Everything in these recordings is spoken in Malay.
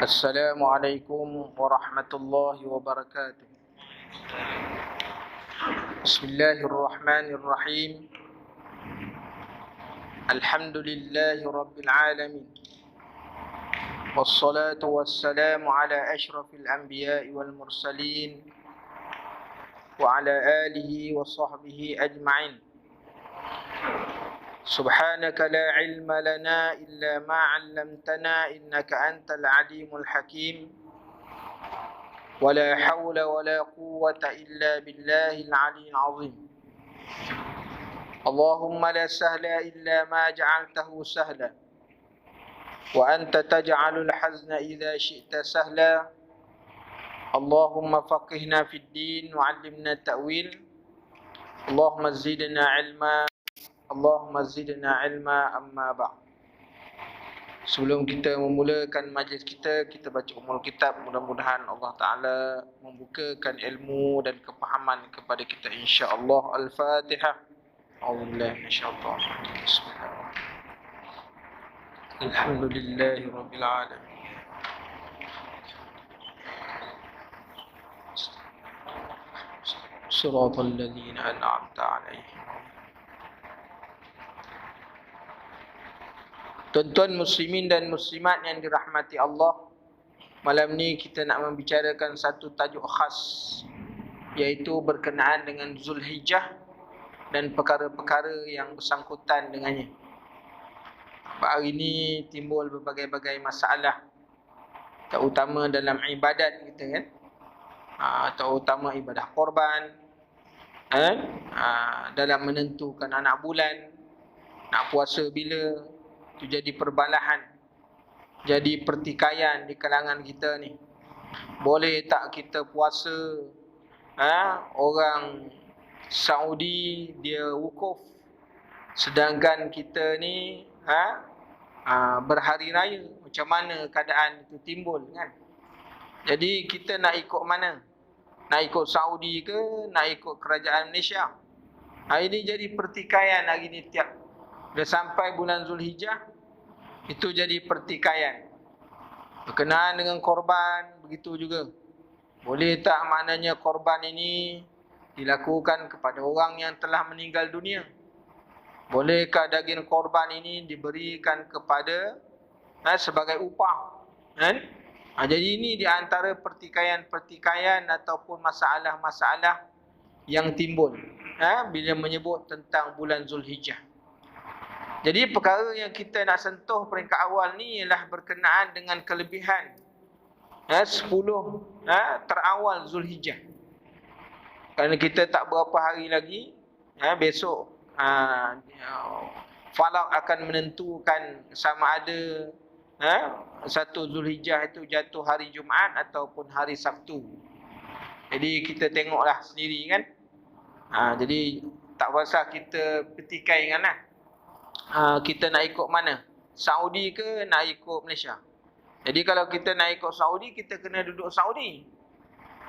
Assalamualaikum warahmatullahi wabarakatuh. Bismillahirrahmanirrahim. Alhamdulillahi rabbil alamin. Wassalatu wassalamu ala ashrafil anbiya'i wal mursalin wa ala alihi wa sahbihi ajma'in. Subhanaka la ilma lana illa ma 'allamtana innaka antal alimul hakim. Wala hawla wala quwwata illa billahil 'aliyyil 'azim. Allahumma la sahla illa ma ja'altahu sahla wa anta taj'alul hazna idza syi'ta sahla. Allahumma faqihna fid din wa 'allimna ta'wil. Allahumma zidna 'ilma. Allahumma zidna ilma, amma ba'd. Sebelum kita memulakan majlis kita baca Ummul Kitab. Mudah-mudahan Allah Ta'ala membukakan ilmu dan kepahaman kepada kita, insya-Allah. Al-Fatihah. A'udzubillahi minasyaitonir rajim. Bismillahirrahmanirrahim. Alhamdulillahi rabbil alamin. Shiratal ladzina an'amta 'alaihim. Tuan-tuan muslimin dan muslimat yang dirahmati Allah, malam ni kita nak membicarakan satu tajuk khas, iaitu berkenaan dengan Zulhijjah dan perkara-perkara yang bersangkutan dengannya. Hari ini timbul berbagai-bagai masalah, terutama dalam ibadat kita kan, terutama ibadah korban, dalam menentukan anak bulan, nak puasa bila. Itu jadi perbalahan, jadi pertikaian di kalangan kita ni. Boleh tak kita puasa? Orang Saudi dia wukuf, sedangkan kita ni berhari raya. Macam mana keadaan itu timbul kan? Jadi kita nak ikut mana? Nak ikut Saudi ke nak ikut kerajaan Malaysia? Ini jadi pertikaian hari ni. Dah sampai bulan Zulhijjah, itu jadi pertikaian. Berkenaan dengan korban, begitu juga. Boleh tak maknanya korban ini dilakukan kepada orang yang telah meninggal dunia? Bolehkah daging korban ini diberikan kepada sebagai upah? Jadi ini di antara pertikaian-pertikaian ataupun masalah-masalah yang timbul bila menyebut tentang bulan Zulhijjah. Jadi perkara yang kita nak sentuh peringkat awal ni ialah berkenaan dengan kelebihan 10 terawal Zulhijjah. Kerana kita tak berapa hari lagi, besok Falak akan menentukan sama ada satu Zulhijjah itu jatuh hari Jumaat ataupun hari Sabtu. Jadi kita tengoklah sendiri kan. Jadi tak pasal kita petikai kan. Kita nak ikut mana? Saudi ke nak ikut Malaysia? Jadi kalau kita nak ikut Saudi, kita kena duduk Saudi.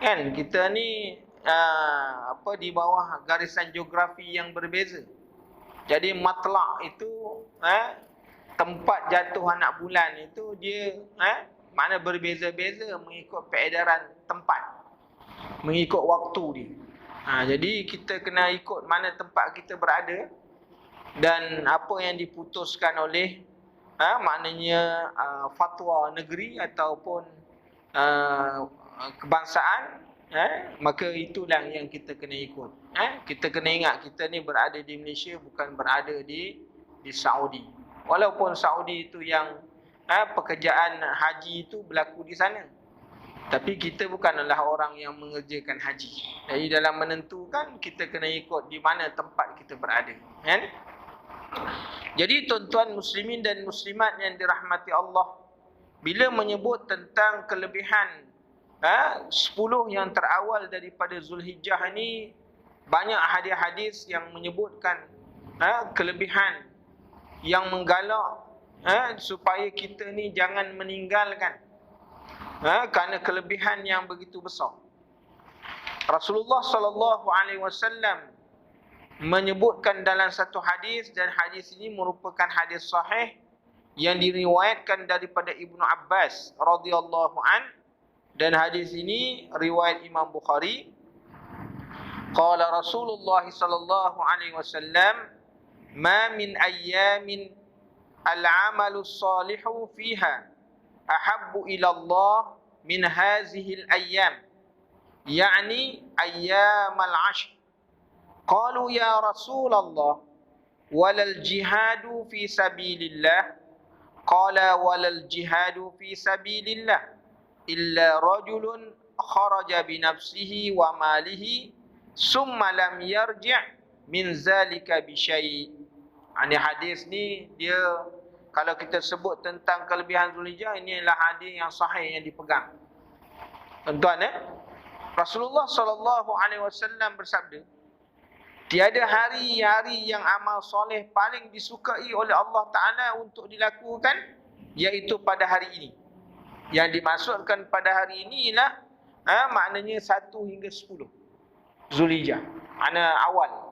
Kan kita ni di bawah garisan geografi yang berbeza. Jadi matlak itu tempat jatuh anak bulan itu dia mana berbeza-beza mengikut peredaran tempat, mengikut waktu dia. Jadi kita kena ikut mana tempat kita berada dan apa yang diputuskan oleh maknanya fatwa negeri ataupun kebangsaan, maka itulah yang kita kena ikut. Kita kena ingat kita ni berada di Malaysia, bukan berada di Saudi. Walaupun Saudi itu yang pekerjaan haji itu berlaku di sana, tapi kita bukanlah orang yang mengerjakan haji. Jadi dalam menentukan, kita kena ikut di mana tempat kita berada. Jadi tuan-tuan muslimin dan muslimat yang dirahmati Allah, bila menyebut tentang kelebihan 10 yang terawal daripada Zulhijjah ini, banyak hadis-hadis yang menyebutkan kelebihan yang menggalak supaya kita ni jangan meninggalkan kerana kelebihan yang begitu besar. Rasulullah SAW menyebutkan dalam satu hadis, dan hadis ini merupakan hadis sahih, yang diriwayatkan daripada Ibnu Abbas radhiyallahu an, dan hadis ini riwayat Imam Bukhari. Qala Rasulullah sallallahu alaihi wasallam, "Ma min ayyamin al-'amalu salihu fiha ahabbu ila Allah min hazihi al-ayyam." Yani ayyam al-'ashr. Qalu ya Rasulullah, walal jihadu fi sabilillah? Qala walal jihadu fi sabilillah illa rajulun kharaja bi nafsihi wa malihi summa lam yarji' min zalika bi syai'. Ini hadis ni dia, kalau kita sebut tentang kelebihan Zulhijjah, ini adalah hadis yang sahih yang dipegang. Tuan-tuan, Rasulullah sallallahu alaihi wasallam bersabda, tiada hari-hari yang amal soleh paling disukai oleh Allah Ta'ala untuk dilakukan, iaitu pada hari ini. Yang dimaksudkan pada hari ini ialah maknanya 1 hingga 10 Zulhijjah. Makna awal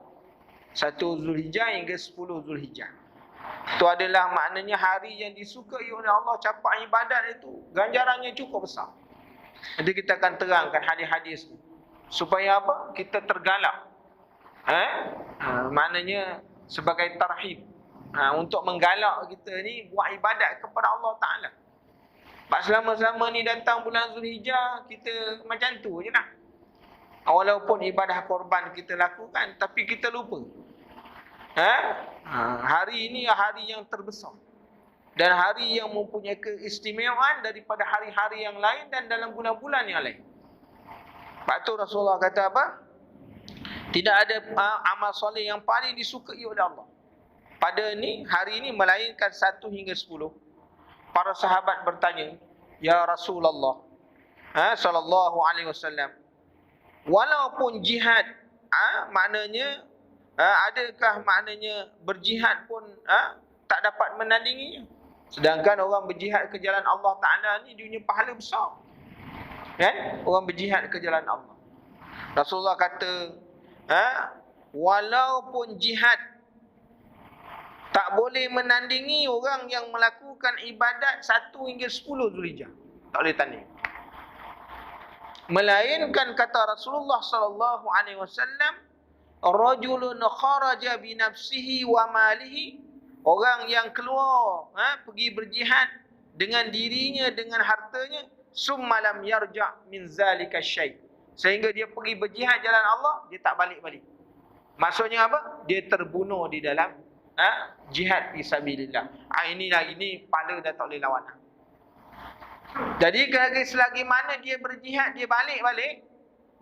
1 Zulhijjah hingga 10 Zulhijjah. Itu adalah maknanya hari yang disukai oleh Allah. Capai ibadat itu ganjarannya cukup besar. Nanti kita akan terangkan hadis-hadis supaya apa? Kita tergalak. Maknanya sebagai tarhib, untuk menggalak kita ni buat ibadat kepada Allah Ta'ala. Sebab selama-selama ni datang bulan Zulhijjah, kita macam tu je lah. Walaupun ibadah korban kita lakukan, tapi kita lupa. Hari ini hari yang terbesar, dan hari yang mempunyai keistimewaan daripada hari-hari yang lain dan dalam bulan-bulan yang lain. Sebab tu Rasulullah kata apa? Tidak ada amal soleh yang paling disukai oleh Allah pada hari ini melainkan 1 hingga 10. Para sahabat bertanya, ya Rasulullah sallallahu alaihi wasallam, walaupun jihad, maknanya adakah maknanya berjihad pun tak dapat menandinginya? Sedangkan orang berjihad ke jalan Allah Ta'ala ni dia punya pahala besar, kan? Orang berjihad ke jalan Allah. Rasulullah kata, walaupun jihad tak boleh menandingi orang yang melakukan ibadat 1 hingga 10 Zulhijjah. Tak boleh tanding. Melainkan kata Rasulullah sallallahu alaihi wasallam, rajulun kharaja bi nafsihi wa malihi, orang yang keluar pergi berjihad dengan dirinya, dengan hartanya, summa lam yarja' min zalika syai', sehingga dia pergi berjihad jalan Allah, dia tak balik-balik. Maksudnya apa? Dia terbunuh di dalam jihad fisabilillah. Ini pahala dah tak boleh lawan. Jadi selagi mana dia berjihad, dia balik-balik,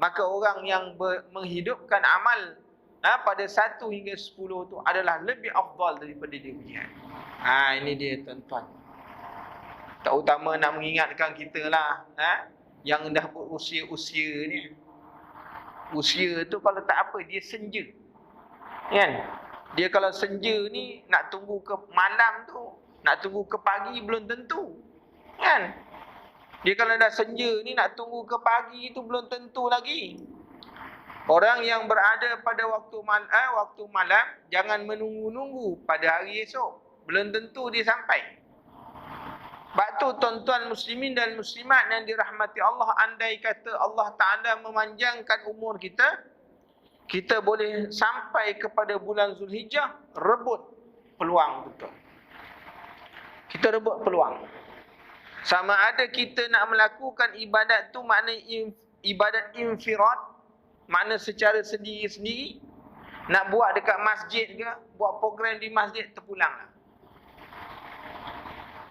maka orang yang menghidupkan amal pada 1 hingga 10 tu adalah lebih afdal daripada dia berjihad. Ini dia tuan-tuan. Tak utama nak mengingatkan kita lah, yang dah berusia-usia ni. Usia tu kalau tak apa, dia senja, kan? Dia kalau senja ni nak tunggu ke malam tu, nak tunggu ke pagi belum tentu, kan? Dia kalau dah senja ni nak tunggu ke pagi tu belum tentu lagi. Orang yang berada pada waktu malam jangan menunggu-nunggu pada hari esok, belum tentu dia sampai. Sebab tu tuan-tuan muslimin dan muslimat yang dirahmati Allah, andai kata Allah Ta'ala memanjangkan umur kita, kita boleh sampai kepada bulan Zulhijjah, rebut peluang betul. Kita rebut peluang. Sama ada kita nak melakukan ibadat tu makna ibadat infirad, makna secara sendiri-sendiri, nak buat dekat masjid ke, buat program di masjid, terpulanglah.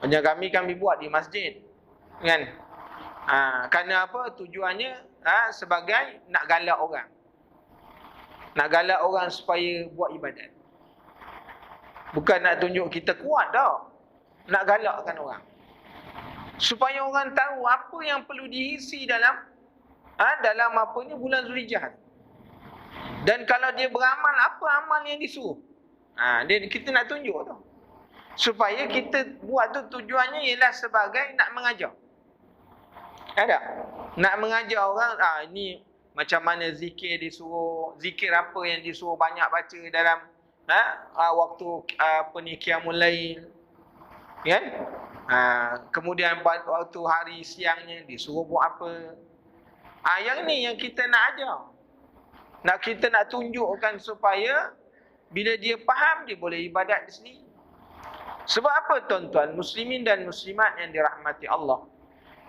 Macam kami buat di masjid, kan? Kerana apa? Tujuannya sebagai nak galak orang. Nak galak orang supaya buat ibadat. Bukan nak tunjuk kita kuat dah. Nak galakkan orang. Supaya orang tahu apa yang perlu diisi dalam apa ni, bulan Zulhijjah. Dan kalau dia beramal, apa amal yang disuruh. Kita nak tunjuk tu. Supaya kita buat tu tujuannya ialah sebagai nak mengajar. Ada? Nak mengajar orang, ini macam mana zikir disuruh, zikir apa yang disuruh banyak baca dalam waktu qiyamul lail. Kan? Kemudian waktu hari siangnya disuruh buat apa. Yang ni yang kita nak ajar. Kita nak tunjukkan supaya bila dia faham, dia boleh ibadat di sini. Sebab apa tuan-tuan, muslimin dan muslimat yang dirahmati Allah?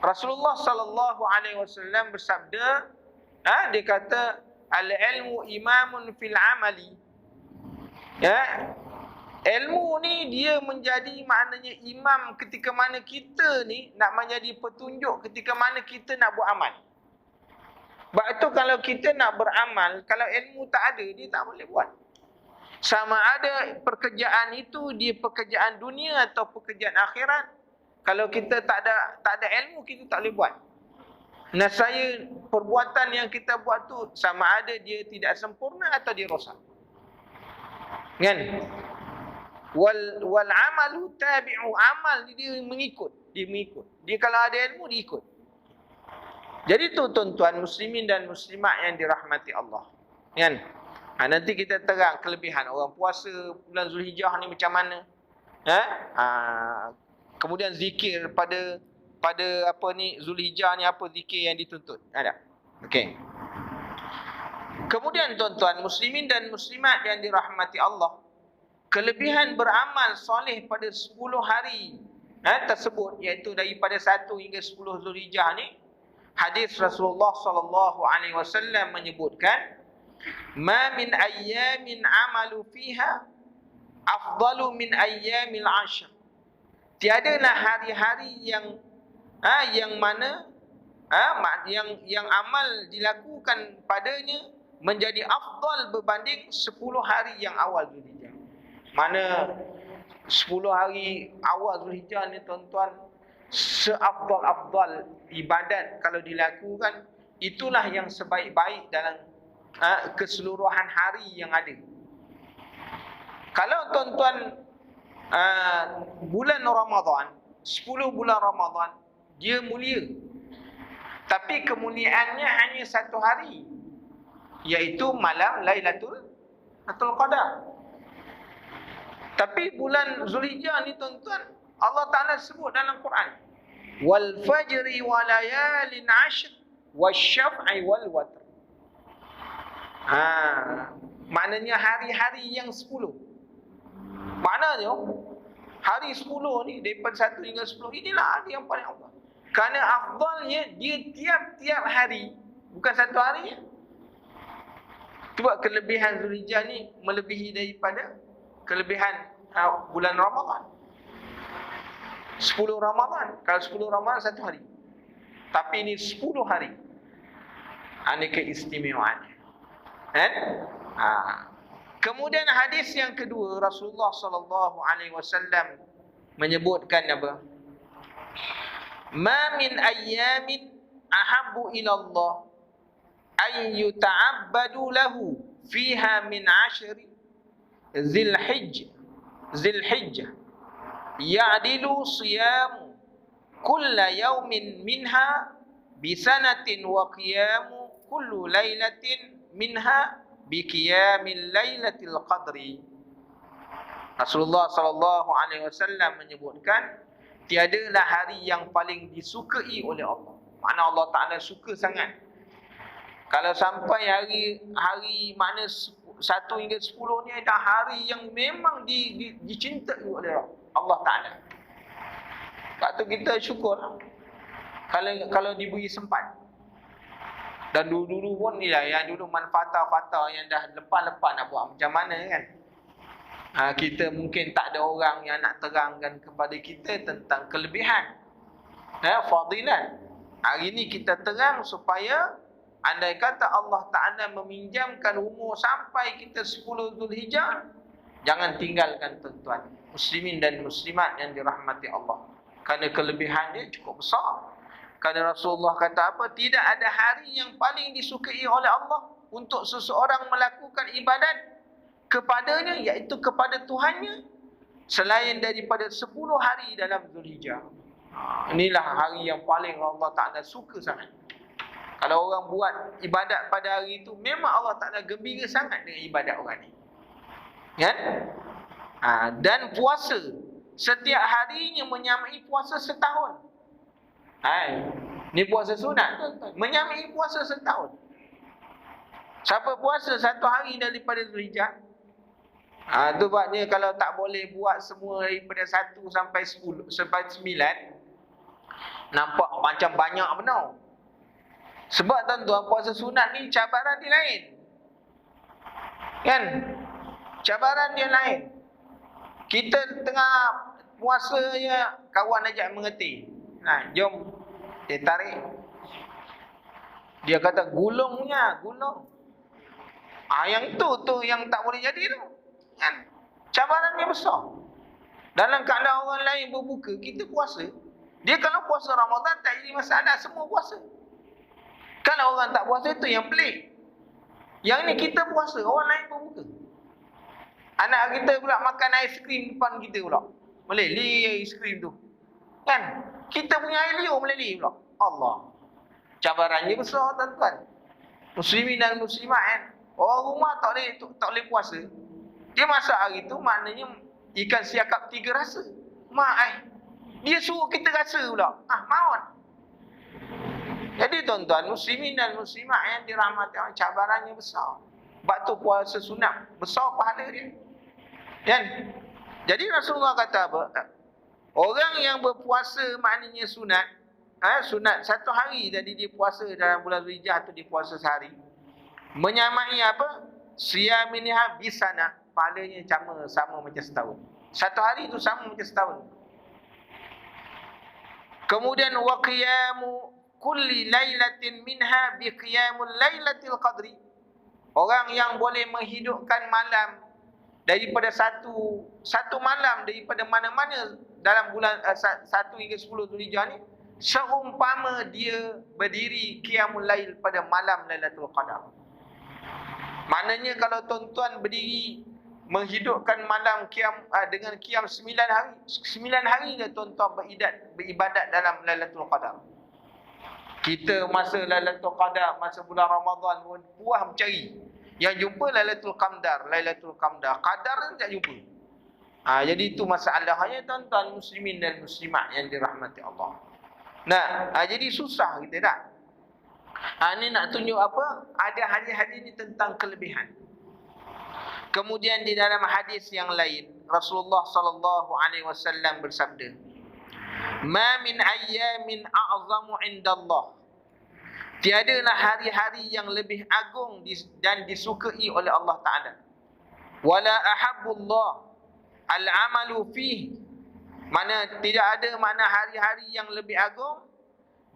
Rasulullah sallallahu alaihi wasallam bersabda, dia kata al-ilmu imamun fil amali. Ya. Ilmu ni dia menjadi maknanya imam ketika mana kita ni nak menjadi petunjuk ketika mana kita nak buat amal. Sebab itu kalau kita nak beramal, kalau ilmu tak ada, dia tak boleh buat. Sama ada pekerjaan itu dia pekerjaan dunia atau pekerjaan akhirat. Kalau kita tak ada ilmu, kita tak boleh buat. Nescaya perbuatan yang kita buat tu sama ada dia tidak sempurna atau dia rosak. Kan? Wal amalu tabi'u, amal dia mengikut. Dia kalau ada ilmu dia ikut. Jadi tu tuan-tuan muslimin dan muslimat yang dirahmati Allah. Kan? Nanti kita terang kelebihan orang puasa bulan Zulhijjah ni macam mana. Kemudian zikir pada apa ni Zulhijjah ni, apa zikir yang dituntut. Ada. Okey. Kemudian tuan-tuan muslimin dan muslimat yang dirahmati Allah, kelebihan beramal soleh pada 10 hari tersebut, iaitu daripada 1 hingga 10 Zulhijjah ni, hadis Rasulullah sallallahu alaihi wasallam menyebutkan, ma min ayyamin amalu fiha afdalu min ayyamil 'ashr. Tiadalah hari-hari yang mana yang amal dilakukan padanya menjadi afdal berbanding 10 hari yang awal Zulhijjah. Mana 10 hari awal Zulhijjah ni tuan-tuan, seafdal-afdal ibadat kalau dilakukan, itulah yang sebaik-baik dalam keseluruhan hari yang ada. Kalau tuan-tuan bulan Ramadan, 10 bulan Ramadan, dia mulia. Tapi kemuliaannya hanya 1 hari, iaitu malam Lailatul Qadar. Tapi bulan Zulhijjah ni tuan-tuan, Allah Ta'ala sebut dalam Quran, wal fajri wa layalin 'ashr wasyaf'i wal watr. Maknanya hari-hari yang 10. Maknanya hari 10 ni daripada 1 hingga 10, inilah hari yang paling afdal. Kerana afdalnya dia tiap-tiap hari, bukan 1 hari. Sebab kelebihan Zulhijjah ni melebihi daripada kelebihan bulan Ramadan. 10 Ramadan. Kalau 10 Ramadan 1 hari. Tapi ini 10 hari. Ini keistimewaannya. Kemudian hadis yang kedua, Rasulullah sallallahu alaihi wasallam menyebutkan apa? Ma min ayyamin ahabbu ila Allah ay yuta'abbadu lahu fiha min 'ashri Zilhijjah ya'dilu siyamu kulla yawmin minha bisanatin wa qiyamu kullu lailatin minha biqiyamil lailatil qadri. Rasulullah sallallahu alaihi wasallam menyebutkan, tiadalah hari yang paling disukai oleh Allah. Makna Allah Taala suka sangat. Kalau sampai hari mana 1 hingga 10 ni ada hari yang memang dicintai oleh Allah Taala. Sebab tu kita syukur kalau diberi sempat. Dan dulu-dulu pun ni lah, yang dulu manfaat-fata yang dah lepas-lepas nak buat macam mana kan. Kita mungkin tak ada orang yang nak terangkan kepada kita tentang kelebihan fadilat. Hari ni kita terang supaya andai kata Allah Ta'ala meminjamkan umur sampai kita 10 Zulhijjah, jangan tinggalkan tuan-tuan muslimin dan muslimat yang dirahmati Allah. Kerana kelebihan dia cukup besar. Kerana Rasulullah kata apa? Tidak ada hari yang paling disukai oleh Allah untuk seseorang melakukan ibadat kepadanya, iaitu kepada Tuhannya, selain daripada 10 hari dalam Zulhijjah. Inilah hari yang paling Allah Ta'ala suka sangat. Kalau orang buat ibadat pada hari itu, memang Allah Ta'ala gembira sangat dengan ibadat orang ni. Kan? Dan puasa. setiap harinya menyamai puasa setahun. Hai, ni puasa sunat tuan-tuan, menyamai puasa setahun. Siapa puasa satu hari daripada Zulhijjah, tu sebabnya kalau tak boleh buat semua daripada 1 sampai 10 sampai 9, nampak macam banyak benar. Sebab tuan-tuan, puasa sunat ni cabaran dia lain. Kan? Cabaran dia lain. Kita tengah puasa je, kawan ajak mengerti. Nah, jom. Dia tarik. Dia kata gulungnya, gulung. Yang tu yang tak boleh jadi tu. Kan? Cabaran dia besar. Dalam keadaan orang lain berbuka, kita puasa. Dia kalau puasa Ramadan tak jadi masalah, semua puasa. Kalau orang tak puasa tu yang pelik. Yang ni kita puasa, orang lain berbuka. Anak kita pula makan aiskrim depan kita pula. Meleli aiskrim tu. Kan? Kita punya air liur meleli pula. Allah. Cabarannya besar tuan-tuan. Muslimin dan muslimat kan. Orang rumah tak boleh puasa. Dia masak hari tu maknanya ikan siakap 3 rasa. Dia suruh kita rasa pula. Maut. Jadi tuan-tuan, muslimin dan muslimat yang dirahmati Allah, cabarannya besar. Sebab tu puasa sunat besar pahala dia. Kan? Jadi Rasulullah kata apa? Orang yang berpuasa maknanya sunat, sunat satu hari, jadi dia puasa dalam bulan Zulhijjah tu dia puasa sehari. Menyamai apa? Siyaminha bisana. Pahalanya sama macam setahun. Satu hari tu sama macam setahun. Kemudian wa qiyamu kulli lailatin minha bi qiyamul lailatil qadri. Orang yang boleh menghidupkan malam daripada satu malam daripada mana-mana dalam bulan 1 hingga 10 Zulhijjah ni, seumpama dia berdiri qiyamul lail pada malam Lailatul Qadar. Maknanya kalau tuan-tuan berdiri menghidupkan malam dengan qiyam 9 hari, 9 hari dah tuan-tuan beribadat dalam Lailatul Qadar. Kita masa Lailatul Qadar, masa bulan Ramadan pun puas mencari. Yang jumpa Lailatul Qadar, Lailatul Qadar. Qadar tak jumpa. Jadi itu masalahnya tuan-tuan muslimin dan muslimat yang dirahmati Allah. Nah, jadi susah kita tak? Ini nak tunjuk apa? Ada hadis-hadis ni tentang kelebihan. Kemudian di dalam hadis yang lain, Rasulullah sallallahu alaihi wasallam bersabda, "Ma min ayyamin a'zamu indallah." Tiadalah hari-hari yang lebih agung dan disukai oleh Allah Taala. Wala ahabbullah al-amalu fihi. Mana tidak ada mana hari-hari yang lebih agung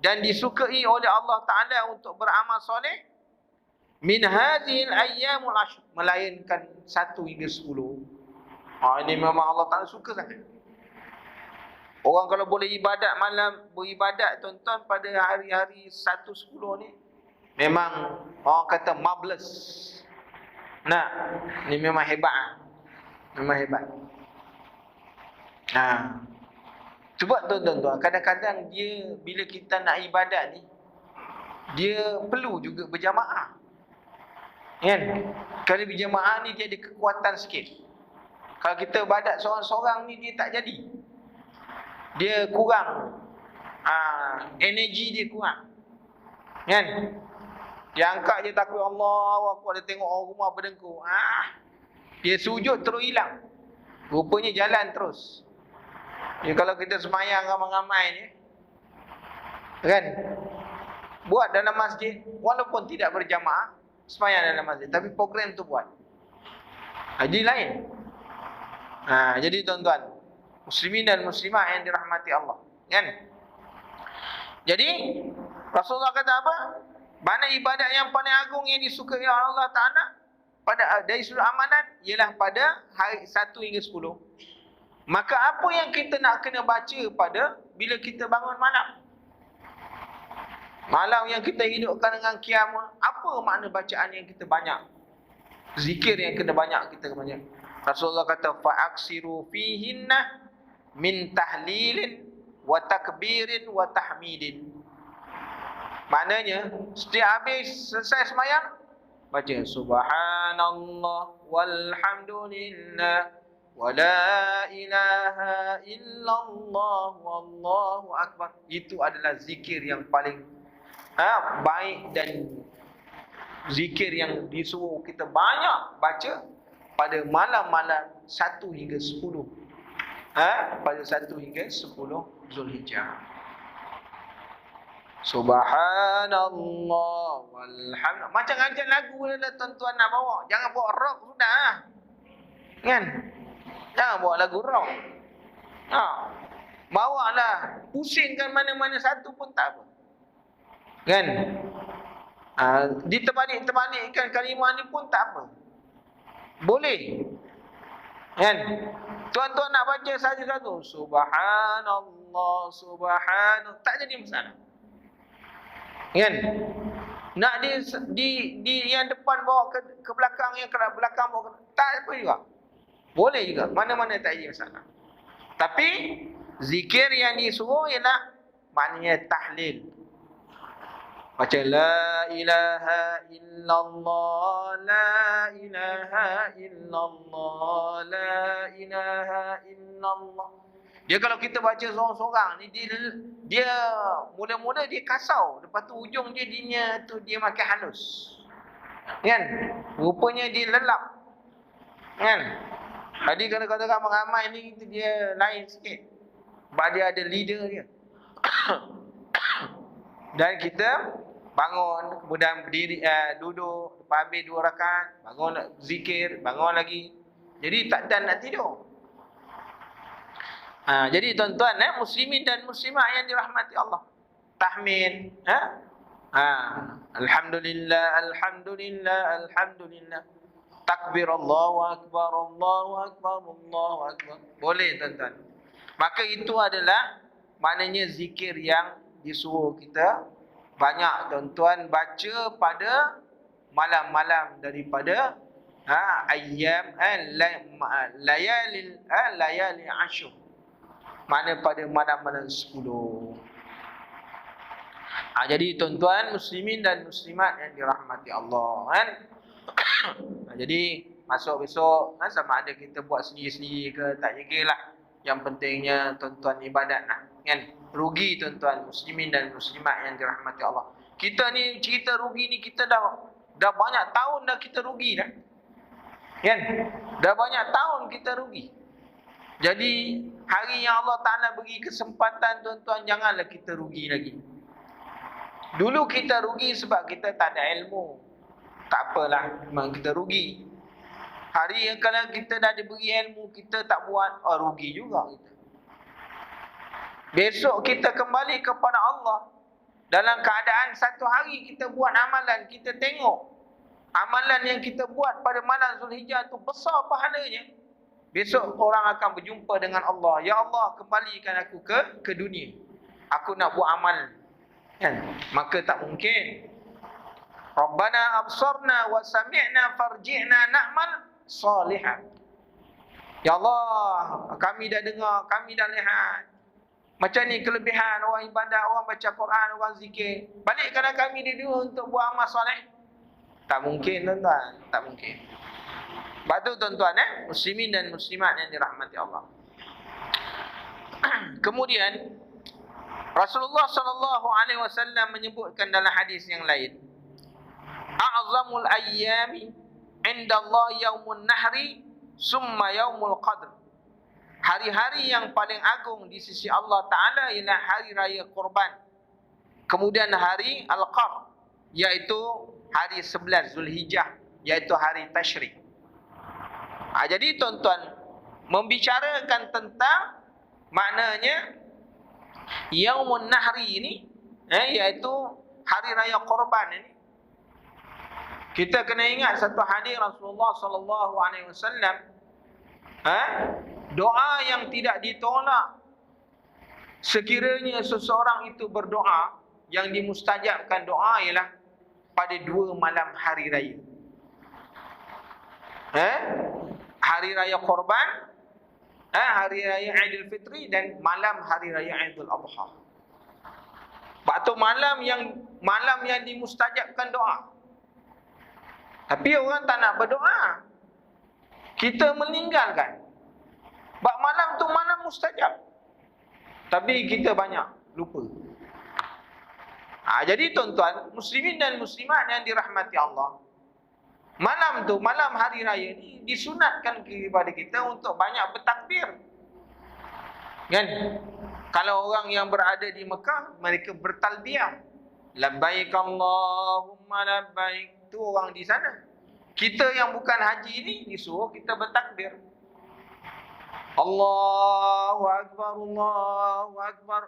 dan disukai oleh Allah Taala untuk beramal soleh min hadhil ayyamul ashr, melainkan 1 hingga 10. Ini memang Allah Taala suka sangat. Orang kalau boleh ibadat malam, beribadat tuan-tuan pada hari-hari 1-10 ni, memang orang kata marvelous. Nah, ni memang hebat. Memang hebat. Sebab tuan-tuan, kadang-kadang dia bila kita nak ibadat ni, dia perlu juga berjamaah. Kan? Kalau berjamaah ni dia ada kekuatan sikit. Kalau kita ibadat seorang-seorang ni dia tak jadi. Dia kurang, energi dia kurang. Kan? Dia angkat je takbir Allah, dia tengok orang rumah berdengkur. Dia sujud terus hilang. Rupanya jalan terus. Kalau kita semayang ramai-ramai ni, kan? Buat dalam masjid, walaupun tidak berjamaah, semayang dalam masjid, tapi program tu buat. Jadi lain. Jadi tuan-tuan, muslimin dan muslimat yang dirahmati Allah, kan? Jadi Rasulullah kata apa? Mana ibadat yang paling agung yang disukai oleh Allah Ta'ala dari sudut amalan ialah pada hari 1 hingga 10. Maka apa yang kita nak kena baca pada bila kita bangun malam? Malam yang kita hidupkan dengan qiyam, apa makna bacaan yang kita banyak? Zikir yang kena banyak kita banyak. Rasulullah kata fa'aksiru fihinna min tahlilin wa takbirin wa tahmidin. Maknanya setiap habis selesai sembahyang baca subhanallah walhamdulillah wa la ilaha illallah wallahu akbar. Itu adalah zikir yang paling baik dan zikir yang disuruh kita banyak baca pada malam-malam 1 hingga 10. Pada 1 hingga 10 Zulhijjah. Subhanallah walhamdulillah. Macam ajar lagu lah tuan-tuan nak bawa. Jangan bawa rock sudah. Kan? Jangan bawa lagu rock. Bawa lah. Pusingkan mana-mana satu pun tak apa. Kan? Diterbalik-terbalikkan kalimah ni pun tak apa. Boleh. Kan? Tuan-tuan nak baca saja satu. Subhanallah, subhanallah. Tak jadi masalah. Kan? Nak di yang depan bawa ke belakang, yang ke belakang bawa ke, tak apa juga. Boleh juga. Mana-mana tak jadi masalah. Tapi zikir yang disuruh ialah maknanya tahlil. Baca la ilaha illallah, la ilaha illallah, la ilaha illallah. Dia kalau kita baca seorang-seorang ni, dia mula-mula dia kasau, lepas tu ujung dia makin halus. Kan? Rupanya dia lelap. Kan? Jadi kadang-kadang ramai ni dia lain sikit. Sebab dia ada leader dia. Dan kita bangun, kemudian berdiri, duduk, lepas habis 2 rakaat, bangun zikir, bangun lagi. Jadi tak dan nak tidur. Jadi tuan-tuan, muslimin dan muslimat yang dirahmati Allah. Tahmid, alhamdulillah, alhamdulillah, alhamdulillah. Takbir Allahu akbar, Allahu akbar, Allahu akbar. Boleh tuan-tuan. Maka itu adalah maknanya zikir yang disuruh kita banyak tuan-tuan baca pada malam-malam daripada ayyam layali ashur. Mana pada malam-malam 10. Jadi tuan-tuan muslimin dan muslimat yang dirahmati Allah kan. Jadi masuk besok sama ada kita buat sendiri-sendiri ke tak jaga. Yang pentingnya tuan-tuan ibadat kan. Rugi tuan-tuan muslimin dan muslimat yang dirahmati Allah. Kita ni cerita rugi ni kita dah banyak tahun dah kita rugi dah. Kan? Dah banyak tahun kita rugi. Jadi hari yang Allah Ta'ala beri kesempatan tuan-tuan, janganlah kita rugi lagi. Dulu kita rugi sebab kita tak ada ilmu. Tak apalah, memang kita rugi. Hari yang kalau kita dah diberi ilmu, kita tak buat, rugi juga kita. Besok kita kembali kepada Allah dalam keadaan satu hari kita buat amalan, kita tengok amalan yang kita buat pada malam Zulhijjah tu besar pahalanya. Besok orang akan berjumpa dengan Allah. Ya Allah, kembalikan aku ke dunia. Aku nak buat amal. Kan? Maka tak mungkin. Rabbana absarna wa sami'na farji'na na'mal salihan. Ya Allah, kami dah dengar, kami dah lihat. Macam ni kelebihan orang ibadat, orang baca Quran, orang zikir. Balikkan kami di dunia untuk buat amal soleh. Tak mungkin tuan-tuan, tak mungkin. Sebab tu tuan-tuan muslimin dan muslimat yang dirahmati Allah. Kemudian Rasulullah SAW menyebutkan dalam hadis yang lain, a'zamul ayyami indallah yaumun nahri summa yaumul qadr. Hari-hari yang paling agung di sisi Allah Ta'ala ialah hari raya Qurban. Kemudian hari Al-Qar, iaitu hari 11 Zulhijjah, iaitu hari Tashrik. Jadi tuan-tuan, membicarakan tentang maknanya Yaumun Nahri ini, iaitu hari raya Qurban ini. Kita kena ingat satu hadis Rasulullah SAW, doa yang tidak ditolak sekiranya seseorang itu berdoa, yang dimustajabkan doa ialah pada 2 malam hari raya. Hari raya Qurban, hari raya Aidil Fitri, dan malam hari raya Aidul Adha. Waktu malam yang dimustajabkan doa. Tapi orang tak nak berdoa. Kita meninggalkan. Bak malam tu malam mustajab. Tapi kita banyak lupa. Jadi tuan-tuan, muslimin dan muslimat yang dirahmati Allah, malam tu, malam hari raya ni disunatkan kepada kita untuk banyak bertakbir. Kan? Kalau orang yang berada di Mekah, mereka bertalbiyah. Labbaik Allahumma labbaik. Tu orang di sana. Kita yang bukan haji ni disuruh kita bertakbir. Allahu Akbar, Allahu Akbar.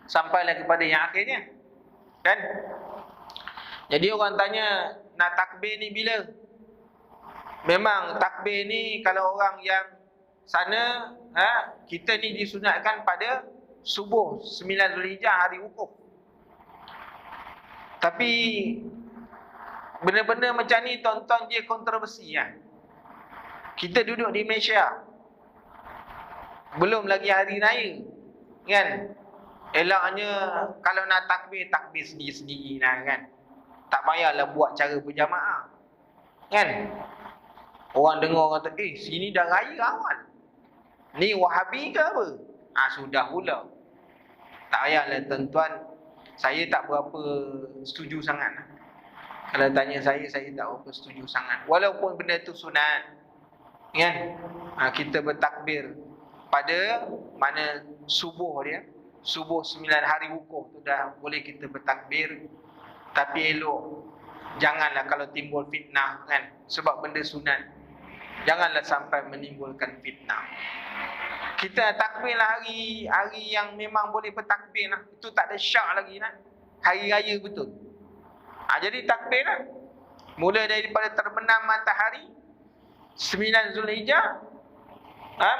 Sampailah kepada yang akhirnya. Kan? Jadi orang tanya, nak takbir ni bila? Memang takbir ni kalau orang yang sana, kita ni disunatkan pada subuh 9 Zulhijjah, hari wukuf. Tapi benda-benda macam ni tuan-tuan dia kontroversi kan. Kita duduk di Malaysia, belum lagi hari raya kan. Elaknya kalau nak takbir, takbir sendiri-sendiri lah kan. Tak payahlah buat cara berjamaah kan. Orang dengar kata, sini dah raya awal, ni Wahabi ke apa? Sudah pula. Tak payahlah tuan-tuan. Saya tak berapa setuju sangat. Kalau tanya saya tak berapa setuju sangat. Walaupun benda tu sunat kan. Kita bertakbir pada mana subuh dia, subuh 9 hari wukuf tu dah boleh kita bertakbir. Tapi elok janganlah kalau timbul fitnah kan. Sebab benda sunat, janganlah sampai menimbulkan fitnah. Kita takbirlah hari yang memang boleh bertakbir lah. Itu tak ada syak lagi lah. Hari raya betul. Jadi takbirlah. Mula daripada terbenam matahari 9 Zulhijjah,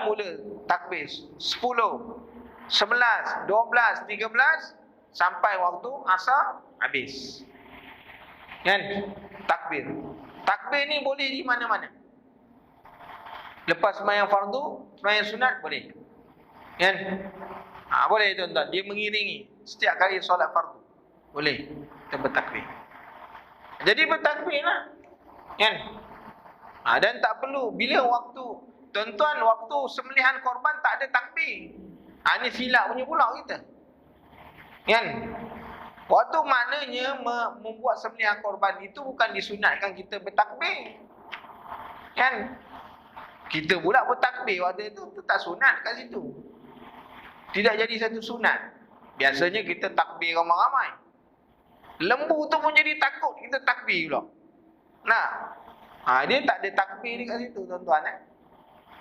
mula takbir 10, 11, 12, 13 sampai waktu asar habis. Kan? Takbir. Takbir ni boleh di mana-mana. Lepas sembahyang fardu, sembahyang sunat boleh. Kan? Boleh tuan-tuan. Dia mengiringi setiap kali solat fardu. Boleh kita bertakbir. Jadi bertakbirlah. Kan? Dan tak perlu bila waktu tuan-tuan, waktu sembelihan korban tak ada takbir. Ini silap punya pula kita. Kan? Waktu maknanya membuat sembelihan korban itu bukan disunatkan kita bertakbir. Kan? Kita pula bertakbir waktu itu tak sunat kat situ. Tidak jadi satu sunat. Biasanya kita takbir ramai-ramai. Lembu tu pun jadi takut kita takbir pula. Dia tak ada takbir dekat situ tuan-tuan.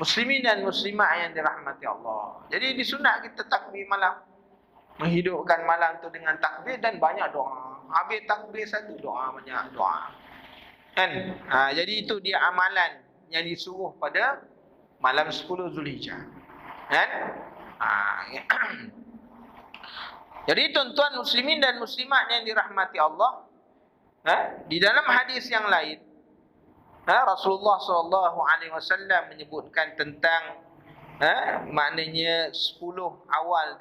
Muslimin dan muslimat yang dirahmati Allah. Jadi disunat kita takbir malam. Menghidupkan malam tu dengan takbir dan banyak doa. Habis takbir satu doa, banyak doa. Kan? Jadi itu dia amalan yang disuruh pada malam 10 Zulhijjah. Kan? Jadi tuan-tuan muslimin dan muslimat yang dirahmati Allah, di dalam hadis yang lain, Rasulullah SAW menyebutkan tentang maknanya 10 awal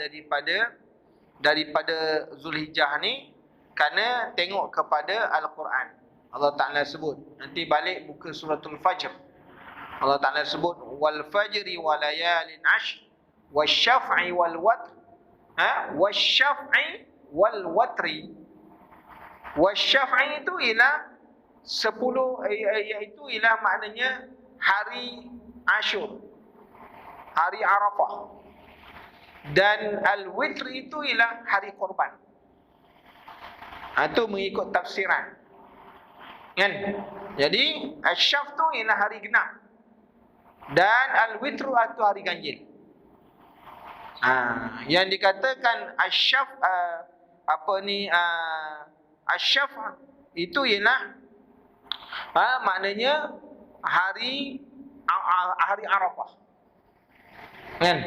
daripada Zulhijjah ni, kerana tengok kepada Al-Quran. Allah Ta'ala sebut, nanti balik buka suratul Fajr, Allah Ta'ala sebut wal fajri wa layalin ashr wasyaf'i wal watr, wasyaf'i wal watri. Wasyaf'i itu ialah 10, iaitu ialah maknanya hari Ashur, hari Arafah. Dan al-witr itu ialah hari korban. Itu mengikut tafsiran. Kan? Jadi asyaf tu ialah hari genap. Dan al-witru itu hari ganjil. Yang dikatakan asyaf, asyaf itu ialah maknanya hari Arafah. Kan?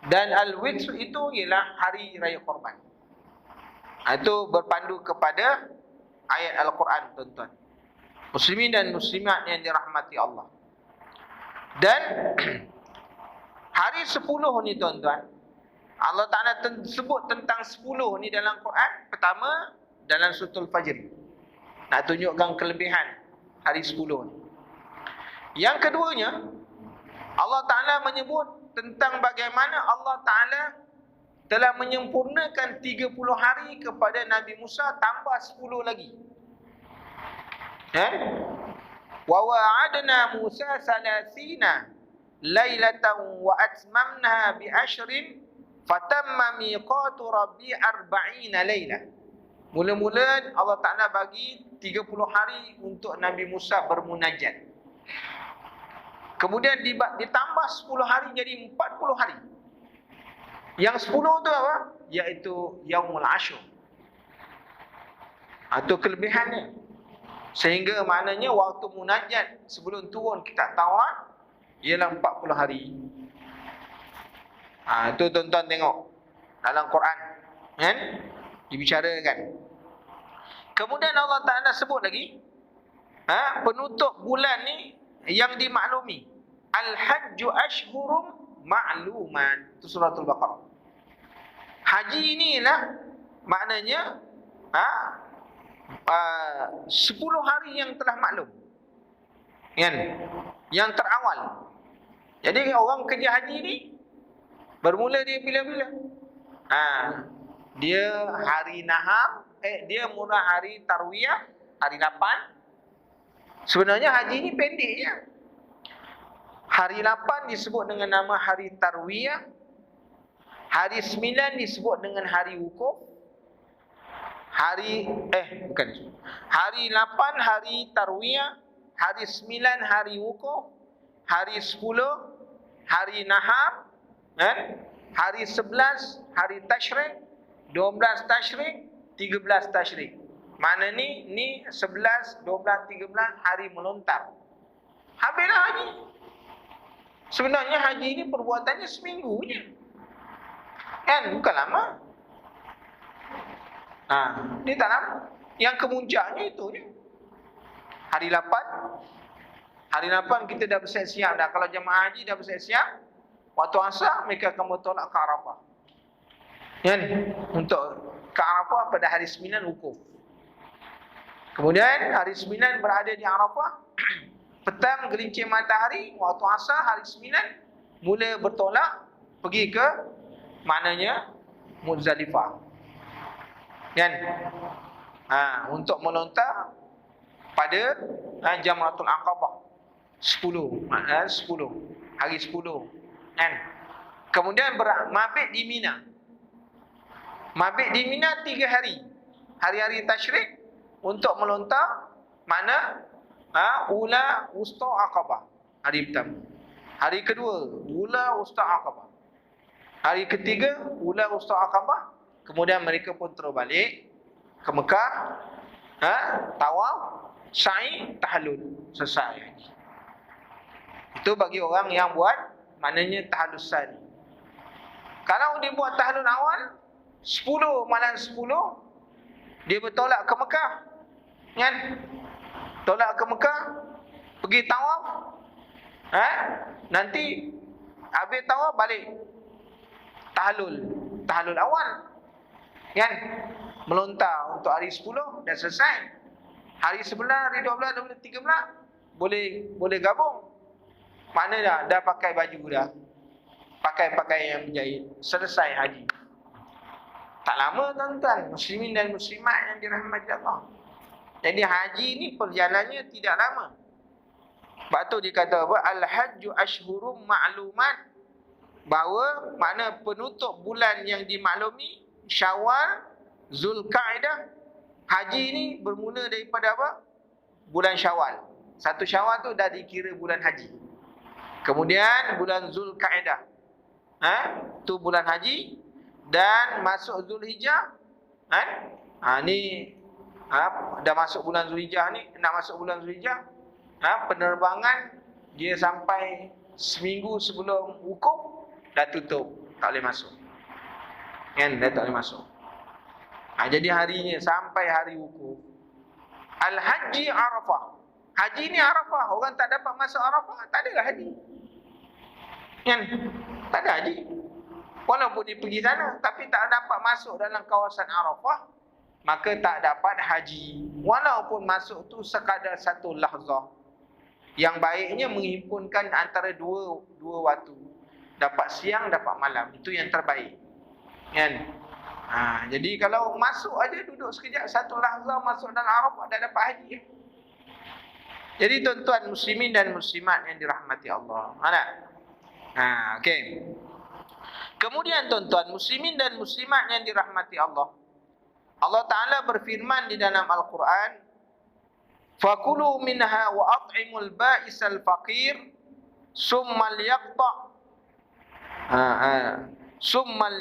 Dan al-witr itu ialah hari raya korban. Itu berpandu kepada ayat Al-Quran tuan-tuan. Muslimin dan muslimat yang dirahmati Allah. Dan hari 10 ni tuan-tuan, Allah Ta'ala sebut tentang 10 ni dalam Quran. Pertama, dalam suratul Fajr. Nak tunjukkan kelebihan hari 10 ni. Yang keduanya, Allah Ta'ala menyebut tentang bagaimana Allah Ta'ala telah menyempurnakan 30 hari kepada Nabi Musa, tambah 10 lagi. Wa wa'adna Musa 30 lailatan wa atmamnaha bi ashrin fatamma miqatu rabbi 40 lailah. Mula-mula Allah Ta'ala bagi 30 hari untuk Nabi Musa bermunajat. Kemudian ditambah 10 hari jadi 40 hari. Yang 10 tu apa? Iaitu Yaumul Ashur. Itu kelebihannya. Sehingga maknanya waktu munajat sebelum turun kitab Taurat ialah 40 hari. Itu tuan-tuan tengok dalam Quran, kan? Dibicarakan. Kemudian Allah Ta'ala sebut lagi, penutup bulan ni yang dimaklumi. Al-Hajju ashhurum ma'lumat. Itu suratul Baqarah. Haji inilah maknanya 10 hari yang telah maklum, kan? Yang terawal. Jadi orang kerja haji ni bermula dia bila-bila? Dia hari nahar, dia mula hari tarwiyah, hari 8. Sebenarnya haji ni pendek je. Hari 8 disebut dengan nama hari tarwiyah. Hari 9 disebut dengan hari wukuf. Hari 8 hari tarwiyah, hari 9 hari wukuf, hari 10 hari nahar, kan? Hari 11 hari tasyrik, 12 tasyrik, 13 tasyrik. Mana ni 11, 12, 13 hari melontar. Habislah haji. Sebenarnya haji ni perbuatannya seminggu je. Kan? Bukan lama. Dia tak lama. Yang kemuncaknya itu je. Hari 8. Hari 8 kita dah bersiap-siap dah. Kalau jemaah haji dah bersiap-siap, waktu asar mereka akan bertolak ke Arafah. Kan? Untuk ke Arafah pada hari 9 wukuf. Kemudian hari 9 berada di Arafah. Petang gelincir matahari, waktu asar hari 9 mula bertolak pergi ke maknanya Muzdalifah. Kan? Untuk melontar pada Jamratul Aqabah 10 hari 10, kan? Kemudian mabit di Mina. Mabit di Mina 3 hari. Hari-hari tasyrik untuk melontar mana? Ula Wusta Aqabah. Hari pertama. Hari kedua Ula Wusta Aqabah. Hari ketiga Ula Wusta Aqabah. Kemudian mereka pun terus balik ke Mekah, tawaf, sa'i, tahallul, selesai. Itu bagi orang yang buat maknanya tahallul sani. Kalau dia buat tahallul awal 10 malam 10 dia bertolak ke Mekah, kan? Tolak ke Mekah, pergi tawaf, nanti habis tawaf balik tahallul awal, kan? Melontar untuk hari 10 dah selesai. Hari 11, hari 12, 13 boleh gabung. Mana dah pakai baju dah. Pakai yang berjahit. Selesai haji. Tak lama tuan-tuan, muslimin dan muslimat yang dirahmati Allah. Jadi haji ni perjalanannya tidak lama. Sebab tu dia kata apa? Al-hajju ashhurum ma'lumat. Bahawa makna penutup bulan yang dimaklumi Syawal, Zulkaidah. Haji ni bermula daripada apa? Bulan Syawal. 1 Syawal tu dah dikira bulan haji. Kemudian bulan Zulkaidah, tu bulan haji. Dan masuk Zulhijjah, ni dah masuk bulan Zulhijjah ni. Nak masuk bulan Zulhijjah, penerbangan dia sampai seminggu sebelum wukuf dah tutup, tak boleh masuk, kan? Dah tak boleh masuk. Jadi harinya sampai hari wukuf. Al-Haji Arafah. Haji ni Arafah. Orang tak dapat masuk Arafah, tak adalah haji, kan? Tak ada haji. Walaupun dia pergi sana, tapi tak dapat masuk dalam kawasan Arafah, maka tak dapat haji. Walaupun masuk tu sekadar satu lahzah. Yang baiknya menghimpunkan antara dua waktu. Dapat siang, dapat malam. Itu yang terbaik. Kan? Jadi kalau masuk aja duduk sekejap, satu lahzah masuk dalam Arafah, dah dapat haji. Jadi tuan-tuan muslimin dan muslimat yang dirahmati Allah. Okey. Kemudian tuan-tuan muslimin dan muslimat yang dirahmati Allah. Allah Ta'ala berfirman di dalam Al-Quran, "Fakulu minha wa at'imul ba'isal faqir, summa liyaqta' summa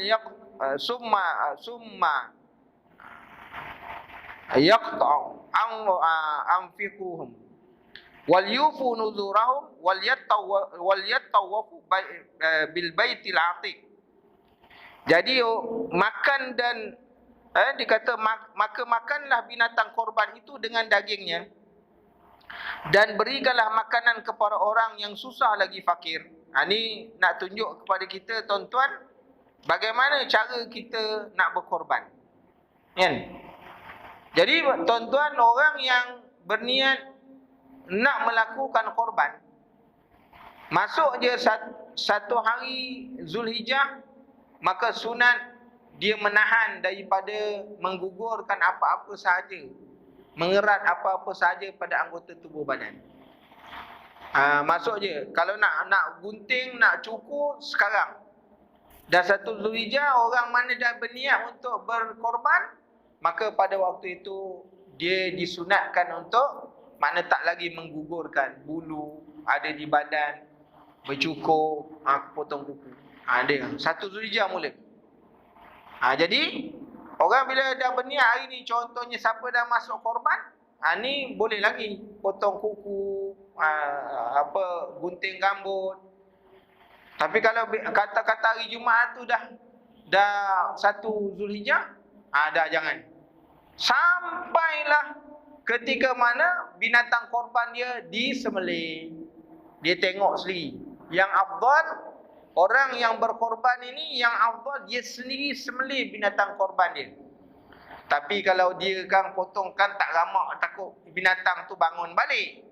yaqta'u anfiquhum wal yufu nuzurahum wal yattawafu bil baitil atiq." Jadi makan dan dikata maka makanlah binatang korban itu dengan dagingnya, dan berikanlah makanan kepada orang yang susah lagi fakir. Ini nak tunjuk kepada kita tuan-tuan bagaimana cara kita nak berkorban. Kan? Jadi tuan-tuan, orang yang berniat nak melakukan korban, masuk je satu hari Zulhijjah, maka sunat dia menahan daripada menggugurkan apa-apa sahaja, mengerat apa-apa sahaja pada anggota tubuh badan. Masuk je. Kalau nak gunting, nak cukur sekarang. Dah satu Zulhijjah, orang mana dah berniat untuk berkorban, maka pada waktu itu dia disunatkan untuk mana tak lagi menggugurkan bulu ada di badan, bercukur, potong kuku. Dia satu Zulhijjah mula. Jadi orang bila dah berniat hari ni, contohnya siapa dah masuk korban, ni boleh lagi potong kuku, gunting rambut. Tapi kalau kata-kata hari Jumaat tu dah satu Zulhijjah, dah jangan. Sampailah ketika mana binatang korban dia disembelih, dia tengok sendiri. Yang afdal, orang yang berkorban ini, yang afdal dia sendiri sembelih binatang korban dia. Tapi kalau dia kan potongkan tak ramak, takut binatang tu bangun balik,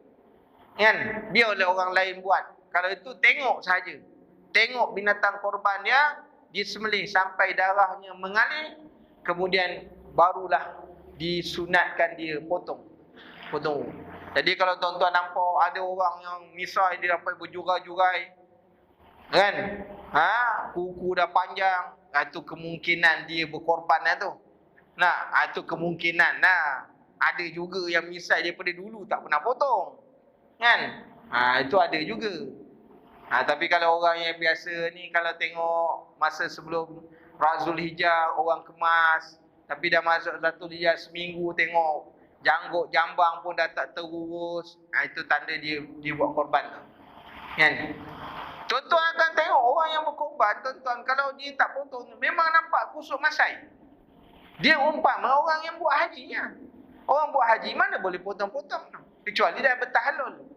kan? Biarlah orang lain buat. Kalau itu tengok saja. Tengok binatang korban dia disembelih sampai darahnya mengalir, kemudian barulah disunatkan dia potong. Jadi kalau tuan-tuan nampak ada orang yang misal dia dapat berjurai-jurai, kan? Kuku dah panjang, itu kemungkinan dia berkorban tu. Itu kemungkinan. Ada juga yang misal daripada dulu tak pernah potong, kan? Itu ada juga. Tapi kalau orang yang biasa ni, kalau tengok masa sebelum Zulhijjah orang kemas, tapi dah masuk satu Zulhijjah seminggu tengok janggut jambang pun dah tak terurus, itu tanda dia buat korban tu, kan? Tuan-tuan akan tengok orang yang berkorban, tuan-tuan, kalau dia tak potong, memang nampak kusuk masai. Dia umpama orang yang buat haji. Orang buat haji mana boleh potong-potong, kecuali dah bertahalul.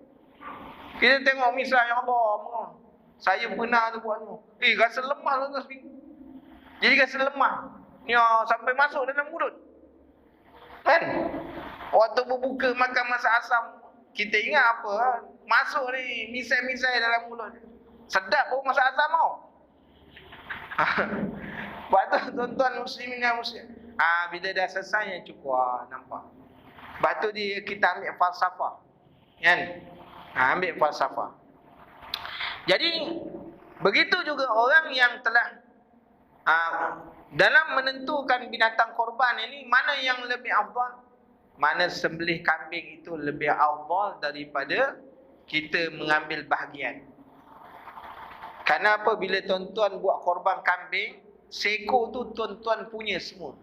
Kita tengok misal yang Allah, saya pernah tu buat tu, rasa lemah tu seminggu. Jadi rasa lemah ni, sampai masuk dalam mulut, kan? Waktu berbuka makan masak asam, kita ingat apa? Masuk ni misai-misai dalam mulut. Sedap pun masak asam tau. Sebab tu tuan-tuan muslimin dan muslim, bila dah selesai yang cukup, nampak. Sebab tu kita ambil falsafah, kan? Ambil falsafah. Jadi begitu juga orang yang telah dalam menentukan binatang korban ini, mana yang lebih afdal, mana sembelih kambing itu lebih afdal daripada kita mengambil bahagian. Karena apa? Bila tuan-tuan buat korban kambing, seekor tu tuan-tuan punya semua.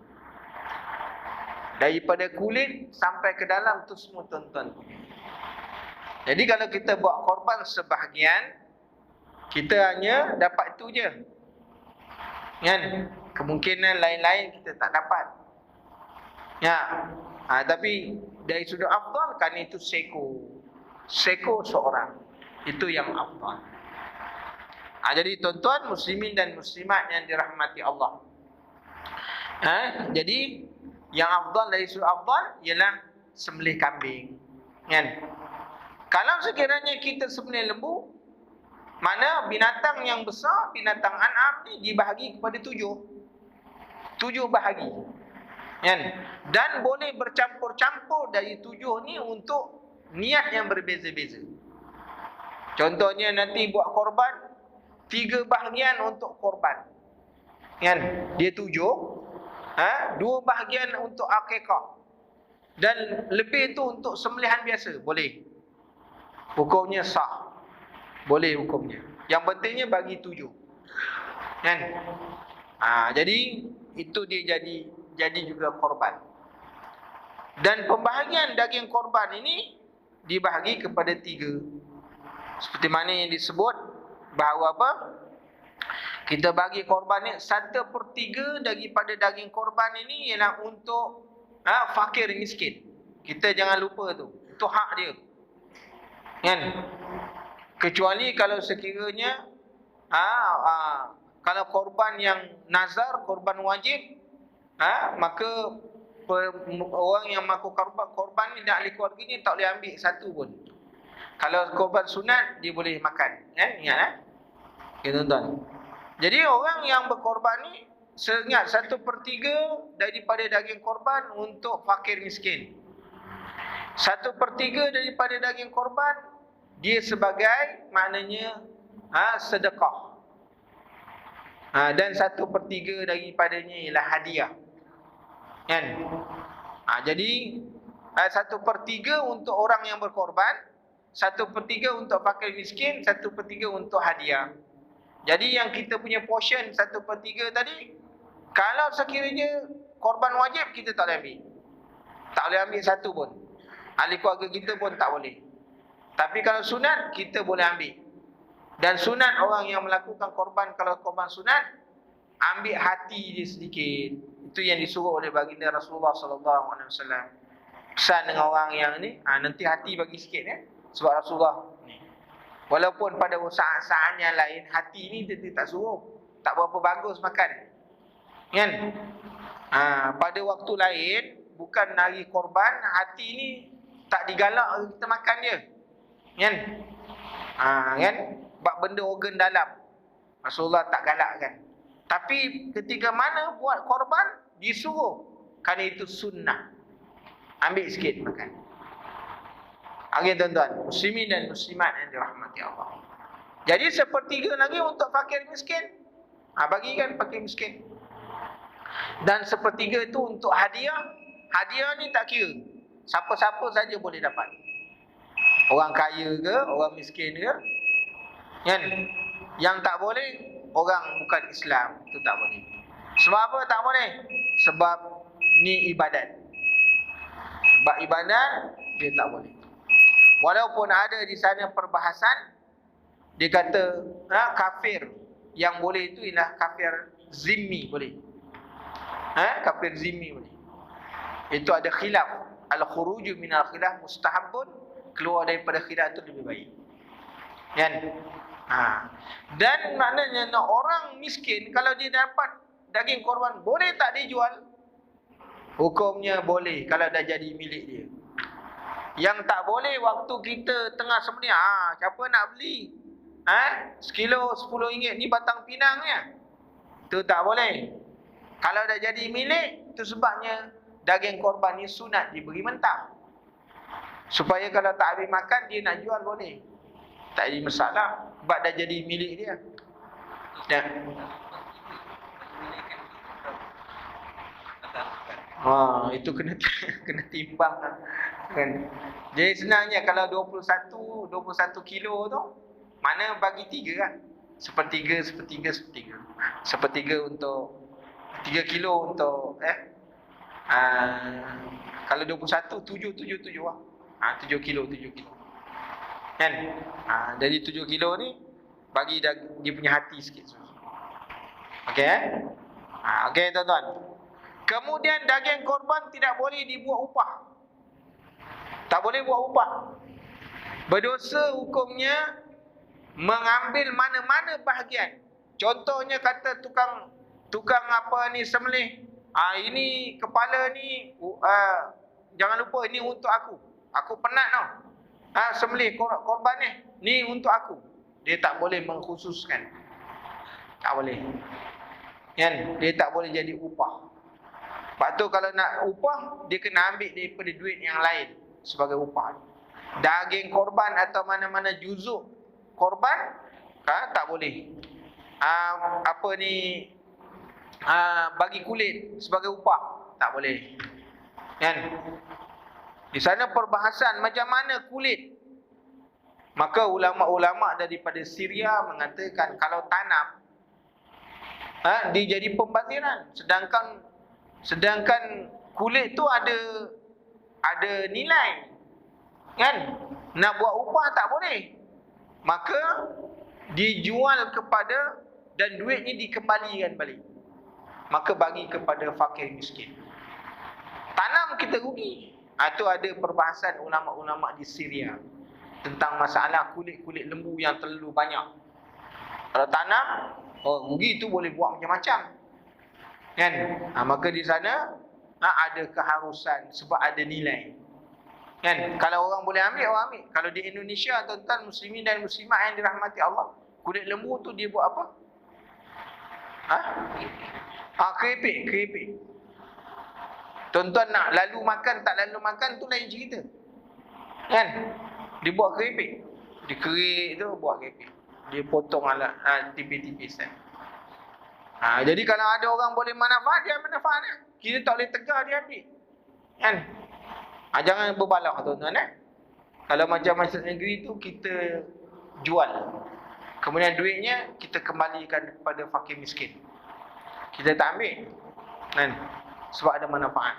Daripada kulit sampai ke dalam tu semua tuan-tuan punya. Jadi kalau kita buat korban sebahagian, kita hanya dapat itu je, kan? Kemungkinan lain-lain kita tak dapat. Tapi dari sudut afdal, kan itu seko seorang, itu yang afdal. Jadi tuan-tuan muslimin dan muslimat yang dirahmati Allah, jadi yang afdal dari sudut afdal ialah sembelih kambing, kan? Kalau sekiranya kita sembelih lembu, mana binatang yang besar, binatang an'am ni dibahagi kepada 7 bahagi. Kan? Dan boleh bercampur-campur dari 7 ni untuk niat yang berbeza-beza. Contohnya nanti buat korban, 3 bahagian untuk korban. Kan? Dia 7, 2 bahagian untuk akikah. Dan lebih tu untuk sembelihan biasa, boleh. Hukumnya sah. Boleh hukumnya. Yang pentingnya bagi 7. Kan? Jadi itu dia jadi juga korban. Dan pembahagian daging korban ini dibahagi kepada 3. Seperti mana yang disebut bahawa apa? Kita bagi korban ni 1/3 daripada daging korban ini ialah untuk fakir miskin. Kita jangan lupa tu. Itu hak dia. Kan? Kecuali kalau sekiranya kalau korban yang nazar, korban wajib, maka orang yang melakukan korban ni dan ahli keluarga ni tak boleh ambil satu pun. Kalau korban sunat, dia boleh makan. Ingat okay, tuan-tuan. Jadi orang yang berkorban ni, seingat 1/3 daripada daging korban untuk fakir miskin. 1/3 daripada daging korban, dia sebagai maknanya sedekah. Dan 1/3 daripadanya ialah hadiah. Kan? Jadi 1/3 untuk orang yang berkorban, 1/3 untuk fakir miskin, 1/3 untuk hadiah. Jadi yang kita punya portion 1/3 tadi, kalau sekiranya korban wajib, kita tak boleh ambil. Tak boleh ambil satu pun. Ahli keluarga kita pun tak boleh. Tapi kalau sunat, kita boleh ambil. Dan sunat orang yang melakukan korban, kalau korban sunat, ambil hati dia sedikit. Itu yang disuruh oleh baginda Rasulullah SAW. Pesan dengan orang yang ni, nanti hati bagi sikit ya. Sebab Rasulullah ni, walaupun pada saat-saat yang lain, hati ni dia tak suruh. Tak berapa bagus makan. Kan? Pada waktu lain, bukan hari korban, hati ni tak digalak kita makan dia. Kan? Kan? Bab benda organ dalam, Rasulullah tak galakkan. Tapi ketika mana buat korban, disuruh. Kerana itu sunnah. Ambil sikit makan. Okey tuan-tuan, muslimin dan muslimat yang dirahmati Allah. Jadi 1/3 lagi untuk fakir miskin. Bagikan fakir miskin. Dan 1/3 itu untuk hadiah. Hadiah ni tak kira. Siapa-siapa saja boleh dapat. Orang kaya ke, orang miskin ke. Kan? Yang tak boleh, orang bukan Islam. Itu tak boleh. Sebab apa tak boleh? Sebab ni ibadat. Sebab ibadat, dia tak boleh. Walaupun ada di sana perbahasan, dia kata kafir yang boleh itu ialah kafir zimmi boleh. Kafir zimmi boleh. Itu ada khilaf. Al-khuruju minal khilaf mustahabun. Keluar daripada khilaf itu lebih baik. Kan? Dan maknanya orang miskin, kalau dia dapat daging korban, boleh tak dia jual? Hukumnya boleh kalau dah jadi milik dia. Yang tak boleh waktu kita tengah sembelih, siapa nak beli? Sekilo RM10 ni batang pinangnya. Itu tak boleh. Kalau dah jadi milik, itu sebabnya daging korban ni sunat diberi mentah. Supaya kalau tak habis makan, dia nak jual boleh. Tak ada masalah. Sebab dah jadi milik dia. Itu kena timbang kan. Jadi senangnya kalau 21 kilo tu, mana bagi 3 kan? Sepertiga untuk 3 kilo untuk kalau 21 7 lah. 7 kilo. Kan? Jadi 7 kilo ni bagi dia punya hati sikit. Okey okey tuan-tuan. Kemudian daging korban tidak boleh dibuat upah. Tak boleh buat upah. Berdosa hukumnya mengambil mana-mana bahagian. Contohnya kata tukang apa ni sembelih. Ini kepala ni jangan lupa ini untuk aku. Aku penat tau. sembelih korban ni untuk aku. Dia tak boleh mengkhususkan. Tak boleh. Kan? Dia tak boleh jadi upah. Lepas tu kalau nak upah, dia kena ambil daripada duit yang lain sebagai upah. Daging korban atau mana-mana juzuk korban, tak boleh. Bagi kulit sebagai upah, tak boleh. Kan? Di sana perbahasan macam mana kulit. Maka ulama-ulama daripada Syria mengatakan kalau tanam, dia jadi pembaziran. Sedangkan kulit tu ada nilai. Kan? Nak buat upah tak boleh. Maka dijual kepada, dan duit ni dikembalikan balik. Maka bagi kepada fakir miskin. Tanam kita rugi. Itu ada perbahasan ulama-ulama di Syria tentang masalah kulit-kulit lembu yang terlalu banyak. Kalau tanam, rugi tu boleh buat macam-macam. Kan? Maka di sana ada keharusan sebab ada nilai. Kan? Kalau orang boleh ambil, orang ambil. Kalau di Indonesia, tuan-tuan muslimin dan muslimat yang dirahmati Allah, kulit lembu tu dia buat apa? Keripik. Tuan-tuan nak lalu makan, tak lalu makan tu lain cerita. Kan? Dia buat keripik. Dia kerik tu buat keripik. Dia potong tipis-tipis. Jadi kalau ada orang boleh manfaat, dia manfaat. Kita tak boleh tegar dia ambil. Kan? Jangan berbalah tuan-tuan. Kalau macam masjid negeri tu kita jual. Kemudian duitnya kita kembalikan kepada fakir miskin. Kita tak ambil. Kan? Sebab ada manfaat.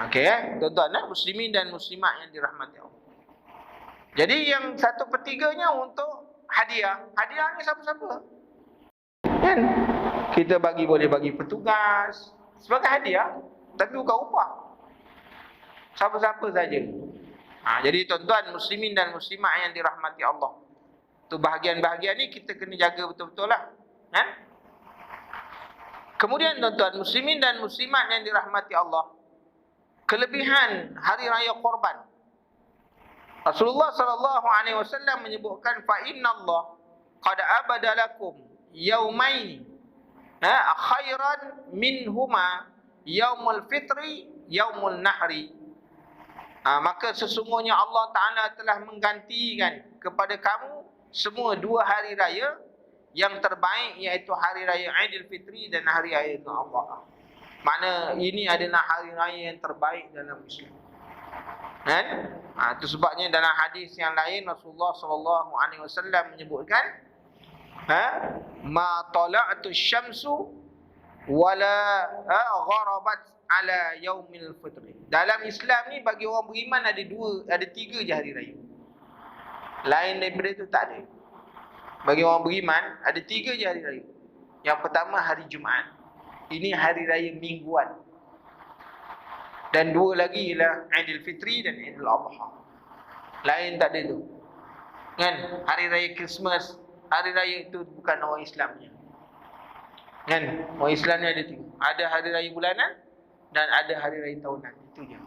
Okey, tuan-tuan, muslimin dan muslimat yang dirahmati Allah. Jadi yang 1/3-nya untuk hadiah. Hadiah ni siapa-siapa? Kan? Kita boleh bagi petugas sebagai hadiah, tapi bukan upah. Siapa-siapa saja. Jadi tuan-tuan muslimin dan muslimat yang dirahmati Allah, tu bahagian-bahagian ni kita kena jaga betul-betul lah. Kan? Kemudian tuan-tuan muslimin dan muslimat yang dirahmati Allah, kelebihan hari raya korban. Rasulullah sallallahu alaihi wasallam menyebutkan fa innallah qad abada lakum yaumaini khairan minhuma yaumul fitri yaumul nahri. Maka sesungguhnya Allah Ta'ala telah menggantikan kepada kamu semua 2 hari raya yang terbaik, iaitu hari raya Aidilfitri dan hari raya Idul Adha. Mana ini adalah hari raya yang terbaik dalam Islam. Kan? Itu sebabnya dalam hadis yang lain Rasulullah sallallahu alaihi wasallam menyebutkan ma tala'tu syamsu wala gharabat ala yaumil fitri. Dalam Islam ni bagi orang beriman ada 3 je hari raya. Lain daripada itu tak ada. Bagi orang beriman ada 3 je hari raya. Yang pertama hari Jumaat. Ini hari raya mingguan. Dan 2 lagi ialah Aidilfitri dan Idul Adha. Lain tak ada tu. Kan? Hari raya Christmas, hari raya itu bukan orang Islamnya. Kan? Orang Islam ni ada 3. Ada hari raya bulanan dan ada hari raya tahunan. Itu je.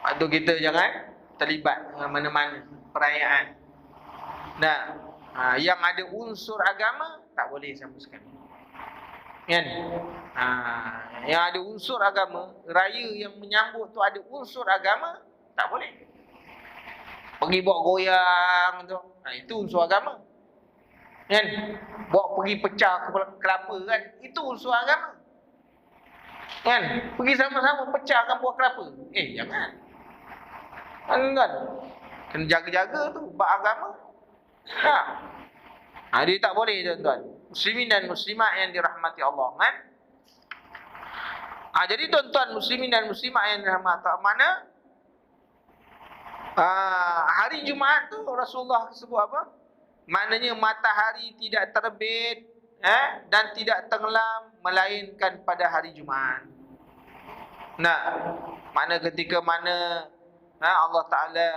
Waktu kita jangan terlibat dengan mana-mana perayaan. Nah, yang ada unsur agama tak boleh sama sekali. Kan? Yang ada unsur agama, raya yang menyambut tu ada unsur agama, tak boleh. Pergi buat goyang tu, itu unsur agama. Kan? Bawa pergi pecah kelapa kan, itu unsur agama. Kan? Pergi sama-sama pecahkan buah kelapa. Jangan. Kan? Kena jaga-jaga tu bab agama. Dia tak boleh tuan-tuan. Muslimin dan muslimat yang dirahmati Allah, kan? Jadi tuan-tuan muslimin dan muslimat yang dirahmati Allah, mana hari Jumaat tu Rasulullah sebut apa? Maknanya matahari tidak terbit dan tidak tenggelam melainkan pada hari Jumaat. Mana ketika mana Allah Ta'ala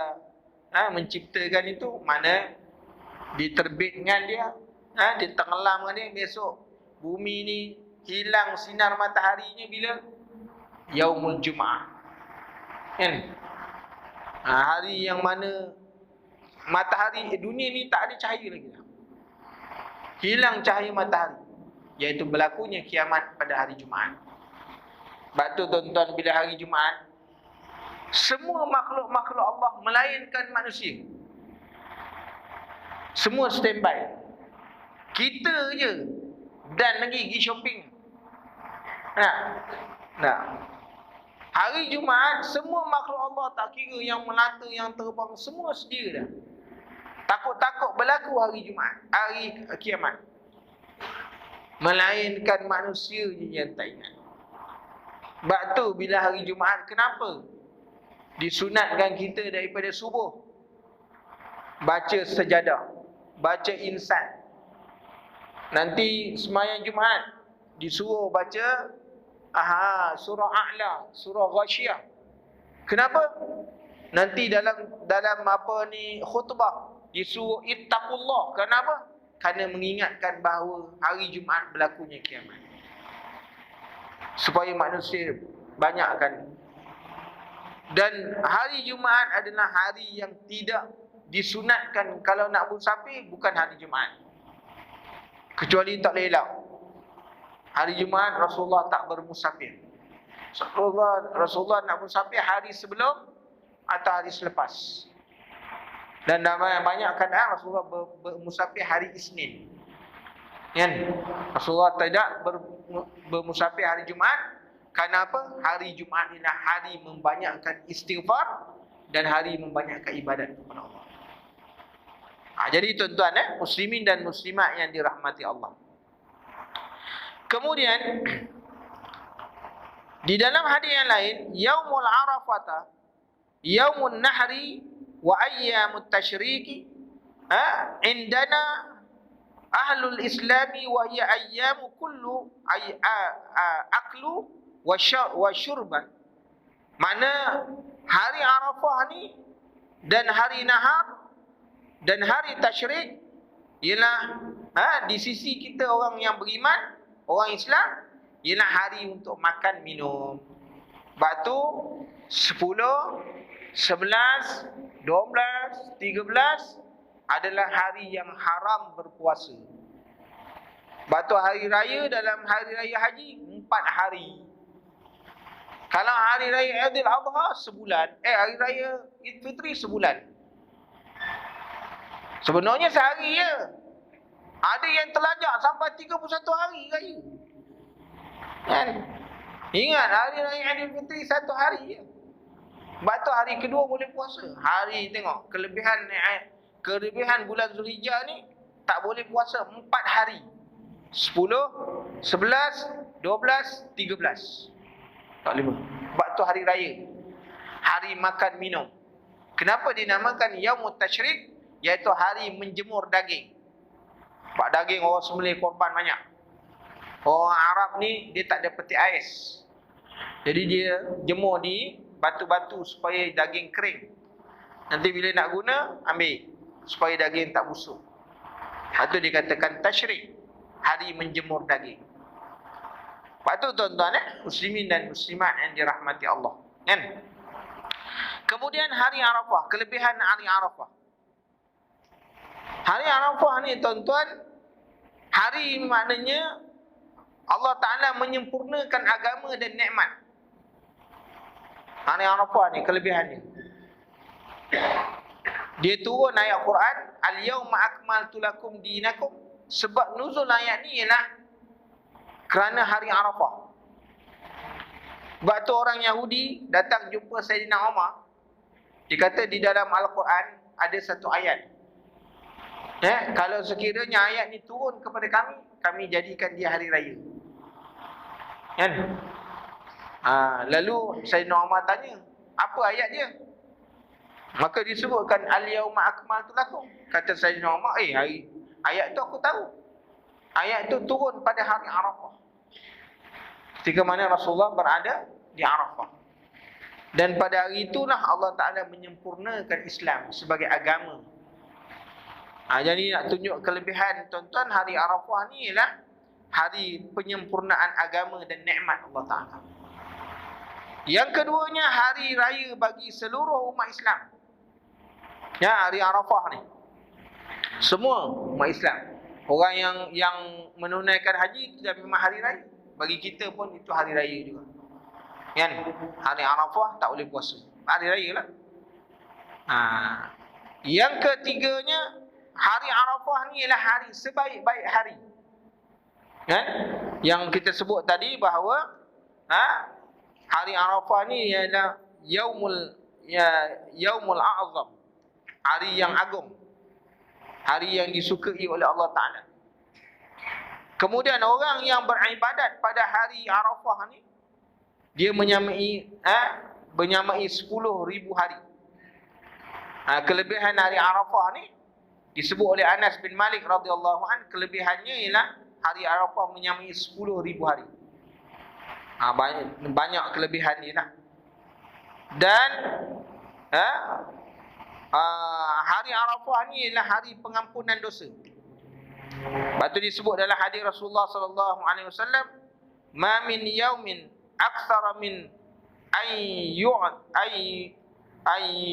menciptakan itu, mana diterbitkan dia, ditenggelamkan dia, besok bumi ni hilang sinar mataharinya bila? Yaumul Jum'ah. Kan? Hari yang mana matahari, dunia ni tak ada cahaya lagi dah. Hilang cahaya matahari, iaitu berlakunya kiamat pada hari Jumaat. Sebab tu tuan-tuan, bila hari Jumaat, semua makhluk-makhluk Allah melainkan manusia, semua standby. Kita je dan lagi pergi shopping. Nah, hari Jumaat semua makhluk Allah, tak kira yang melata, yang terbang, semua sedia dah. Takut-takut berlaku hari Jumaat, hari kiamat. Melainkan manusia je yang tak ingat. Sebab tu bila hari Jumaat, kenapa disunatkan kita daripada subuh baca sejadah, baca insan. Nanti sembahyang Jumaat disuruh baca surah A'la, surah Ghasyiyah. Kenapa? Nanti dalam khutbah disuruh ittaqullah. Kenapa? Kerana mengingatkan bahawa hari Jumaat berlakunya kiamat. Supaya manusia banyakkan. Dan hari Jumaat adalah hari yang tidak disunatkan kalau nak musafir, bukan hari Jumaat. Kecuali tak lelak. Hari Jumaat Rasulullah tak bermusafir. Rasulullah nak musafir hari sebelum atau hari selepas. Dan dalam banyak keadaan Rasulullah bermusafir hari Isnin. Kan? Rasulullah tidak bermusafir hari Jumaat. Kenapa? Hari Jumaat inilah hari membanyakkan istighfar dan hari membanyakkan ibadat kepada Allah. Jadi tuan-tuan, muslimin dan muslimat yang dirahmati Allah. Kemudian di dalam hadis yang lain, Yaumul Arafata, Yaumun Nahri wa Ayyamut Tasyriki, indana ahlul Islami wa hiya ayyamu kullu aklu wa syurban. Mana hari Arafah ni dan hari Nahar dan hari Tasyrik ialah di sisi kita orang yang beriman, orang Islam, ialah hari untuk makan minum. Sebab tu 10, 11, 12, 13 adalah hari yang haram berpuasa. Sebab tu hari raya, dalam hari raya haji 4 hari. Kalau hari raya Aidil Adha sebulan, hari raya Idul Fitri sebulan. Sebenarnya sehari je. Ada yang terlajak sampai 31 hari raya. Kan? Ingat, hari raya Aidil Fitri 1 hari je. Sebab tu hari kedua boleh puasa. Hari tengok kelebihan bulan Zulhijjah ni, tak boleh puasa 4 hari. 10, 11, 12, 13. Tak boleh. Sebab tu hari raya, hari makan minum. Kenapa dinamakan Yaumut Tasyrik? Iaitu hari menjemur daging. Sebab daging orang sembelih korban banyak. Orang Arab ni dia tak ada peti ais. Jadi dia jemur di batu-batu supaya daging kering. Nanti bila nak guna, ambil supaya daging tak busuk. Itu dikatakan tasyrik, hari menjemur daging. Lepas tu tuan-tuan, muslimin dan muslimat yang dirahmati Allah, kan? Kemudian hari Arafah, kelebihan hari Arafah. Hari Arafah ni tuan-tuan, hari maknanya Allah Ta'ala menyempurnakan agama dan nikmat. Hari Arafah ni kelebihannya. Dia turun ayat Quran, Al-yawma akmaltu lakum dinakum. Sebab nuzul ayat ni ialah kerana hari Arafah. Sebab tu orang Yahudi datang jumpa Sayyidina Umar. Dia kata di dalam Al-Quran ada satu ayat. Kalau sekiranya ayat ni turun kepada kami jadikan dia hari raya. Kan? Lalu Sayyidina Umar tanya, apa ayat dia? Maka disebutkan Al-yawma akmaltu lakum. Kata Sayyidina Umar, ayat tu aku tahu. Ayat tu turun pada hari Arafah, ketika mana Rasulullah berada di Arafah. Dan pada hari itulah Allah Ta'ala menyempurnakan Islam sebagai agama. Jadi nak tunjuk kelebihan tuan-tuan, hari Arafah ni ialah hari penyempurnaan agama dan nikmat Allah Ta'ala. Yang keduanya hari raya bagi seluruh umat Islam. Ya, hari Arafah ni. Semua umat Islam. Orang yang menunaikan haji kita memang hari raya. Bagi kita pun itu hari raya juga. Kan? Hari Arafah tak boleh puasa. Hari raya lah. Yang ketiganya, hari Arafah ni ialah hari sebaik-baik hari. Kan? Yang kita sebut tadi bahawa hari Arafah ni ialah Yaumul A'zam. Hari yang agung. Hari yang disukai oleh Allah Ta'ala. Kemudian orang yang beribadat pada hari Arafah ni, dia menyamai 10,000 hari. Kelebihan hari Arafah ni disebut oleh Anas bin Malik radhiyallahu an, kelebihannya ialah hari Arafah menyamai 10,000 hari. Banyak kelebihan ni lah. Dan hari Arafah ni ialah hari pengampunan dosa. Lepas tu disebut dalam hadis Rasulullah sallallahu alaihi wasallam, "Ma min yaumin aktsara min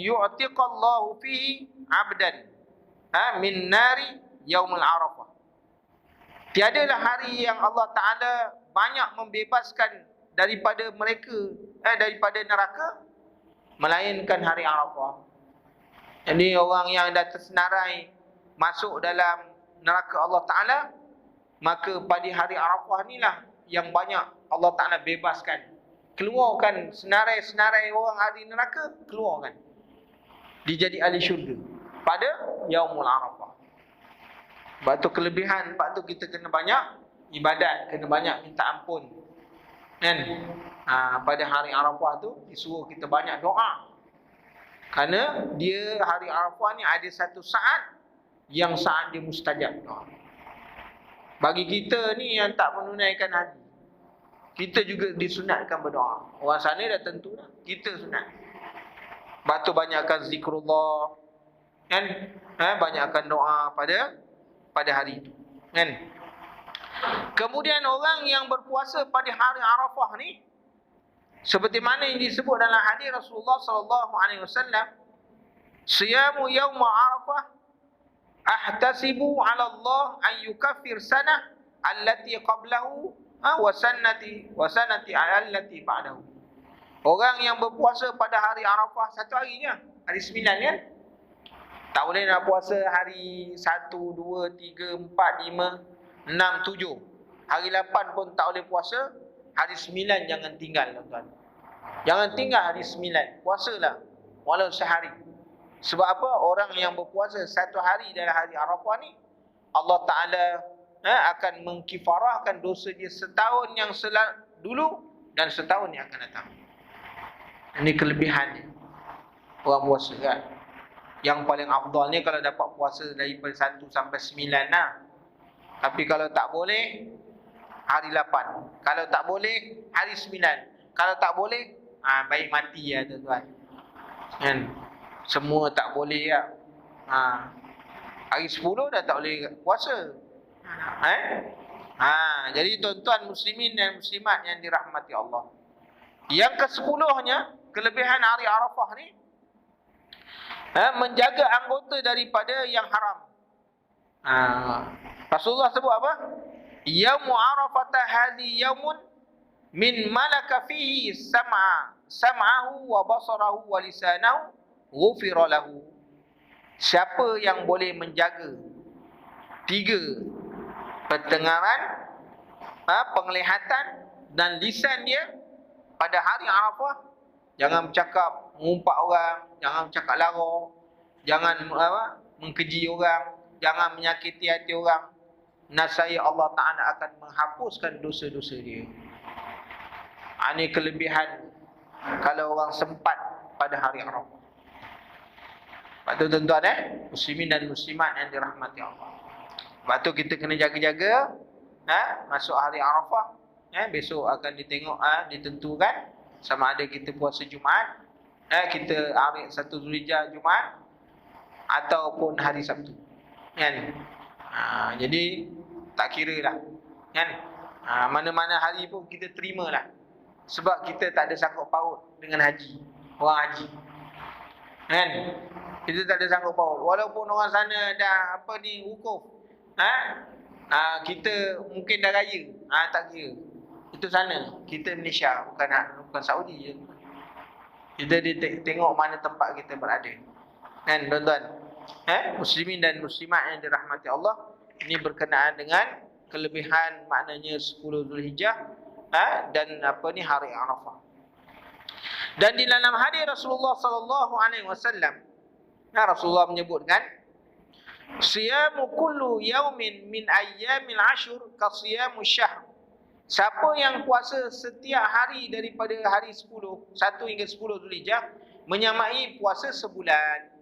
yu'tiqallahu fihi 'abdan min nari yaumul Arafah." Tiadalah hari yang Allah Ta'ala banyak membebaskan daripada daripada neraka melainkan hari Arafah. Jadi orang yang dah tersenarai masuk dalam neraka Allah Ta'ala, maka pada hari Arafah inilah yang banyak Allah Ta'ala bebaskan. Keluarkan senarai-senarai orang hari neraka, keluarkan. Dia jadi ahli syurga pada Yaumul Arafah. Sebab tu kelebihan, sebab tu kita kena banyak ibadat, kena banyak minta ampun. Kan? Pada hari Arafah tu disuruh kita banyak doa. Kerana dia hari Arafah ni ada satu saat yang saat dia mustajab doa. Bagi kita ni yang tak menunaikan haji, kita juga disunatkan berdoa. Orang sana dah tentu dah, kita sunat. Batu banyakkan zikrullah, kan? Banyakkan doa pada hari itu, kan? Kemudian orang yang berpuasa pada hari Arafah ni, seperti mana yang disebut dalam hadis Rasulullah sallallahu alaihi wasallam, "Siyamu yaum Arafah ahtasibu 'ala Allah an yukaffir sanah allati qablahu wa sanati allati ba'dahu." Orang yang berpuasa pada hari Arafah satu harinya, hari 9 kan? Tak boleh nak puasa hari 1, 2, 3, 4, 5, 6, 7. Hari 8 pun tak boleh puasa. Hari 9 jangan tinggal, tuan-tuan. Jangan tinggal hari 9. Puasalah walau sehari. Sebab apa? Orang yang berpuasa satu hari dalam hari Arafah ni, Allah Ta'ala akan mengkifarahkan dosa dia setahun yang dulu dan setahun yang akan datang. Ini kelebihannya orang puasa kan. Yang paling afdalnya kalau dapat puasa daripada 1 sampai 9 lah. Tapi kalau tak boleh, hari 8. Kalau tak boleh, hari 9. Kalau tak boleh, baik mati ya tuan-tuan. Kan? Semua tak boleh ya. Hari 10 dah tak boleh puasa. Jadi tuan-tuan muslimin dan muslimat yang dirahmati Allah, yang ke-10-nya, kelebihan hari Arafah ni, menjaga anggota daripada yang haram. Rasulullah sebut apa? Yaumu Arafata hadhi yaumun min malaka fihi sam'ahu wa basarahu wa lisanahu ghufira lahu. Siapa yang boleh menjaga 3 pendengaran, penglihatan dan lisan dia pada hari Arafah, jangan bercakap mengumpat orang, jangan bercakap lara, jangan mengkeji orang, jangan menyakiti hati orang. Nasaya Allah Ta'ala akan menghapuskan dosa-dosa dia. Ini kelebihan kalau orang sempat pada hari Arafah. Lepas tu tuan-tuan muslimin dan muslimat yang dirahmati Allah, lepas tu kita kena jaga-jaga masuk hari Arafah. Besok akan ditentukan sama ada kita puasa Jumaat, kita ambil 1 Zulhijjah Jumaat ataupun hari Sabtu, kan? Jadi tak kira lah, kan? Mana-mana hari pun kita terimalah. Sebab kita tak ada sangkut paut dengan haji, orang haji. Kan? Kita tak ada sangkut paut. Walaupun orang sana dah wukuf. Kita mungkin dah raya. Tak kira. Itu sana. Kita Malaysia, bukan Saudi je. Kita tengok mana tempat kita berada. Kan, tuan-tuan? Muslimin dan muslimat yang dirahmati Allah, ini berkenaan dengan kelebihan maknanya 10 Zulhijjah dan hari Arafah. Dan di dalam hadis Rasulullah sallallahu alaihi wasallam, Rasulullah menyebutkan, siyamu kullu yaumin min ayyamil ashur ka siyamu syahr. Siapa yang puasa setiap hari daripada hari 1 hingga 10 Zulhijjah menyamai puasa sebulan.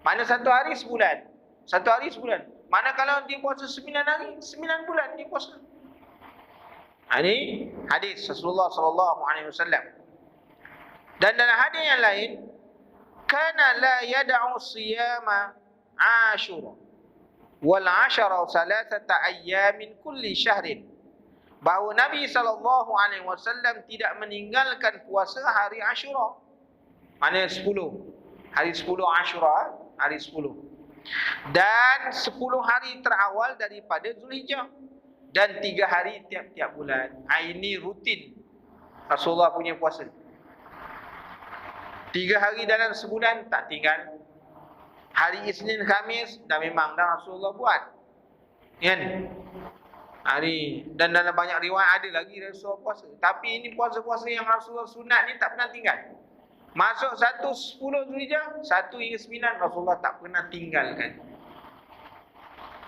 Mana satu hari sebulan? Satu hari sebulan. Mana kalau dia puasa 9 hari, 9 bulan dia puasa. Ini hadis Rasulullah sallallahu alaihi wasallam. Dan dalam hadis yang lain, kana la yad'u siyama Ashura wal 'ashara thalathata ayyamin kulli syahrin. Bahawa Nabi sallallahu alaihi wasallam tidak meninggalkan puasa hari Ashura. Mana 10? Hari 10 Ashura, hari 10. Dan 10 hari terawal daripada Zulhijjah. Dan 3 hari tiap-tiap bulan. Ini rutin Rasulullah punya puasa. 3 hari dalam sebulan tak tinggal. Hari Isnin, Khamis dah memang dah Rasulullah buat. Kan? Dan dalam banyak riwayat ada lagi Rasulullah puasa. Tapi ini puasa-puasa yang Rasulullah sunat ni tak pernah tinggal. Masuk 10 Zulhijjah, 1 hingga 9 Rasulullah tak pernah tinggalkan.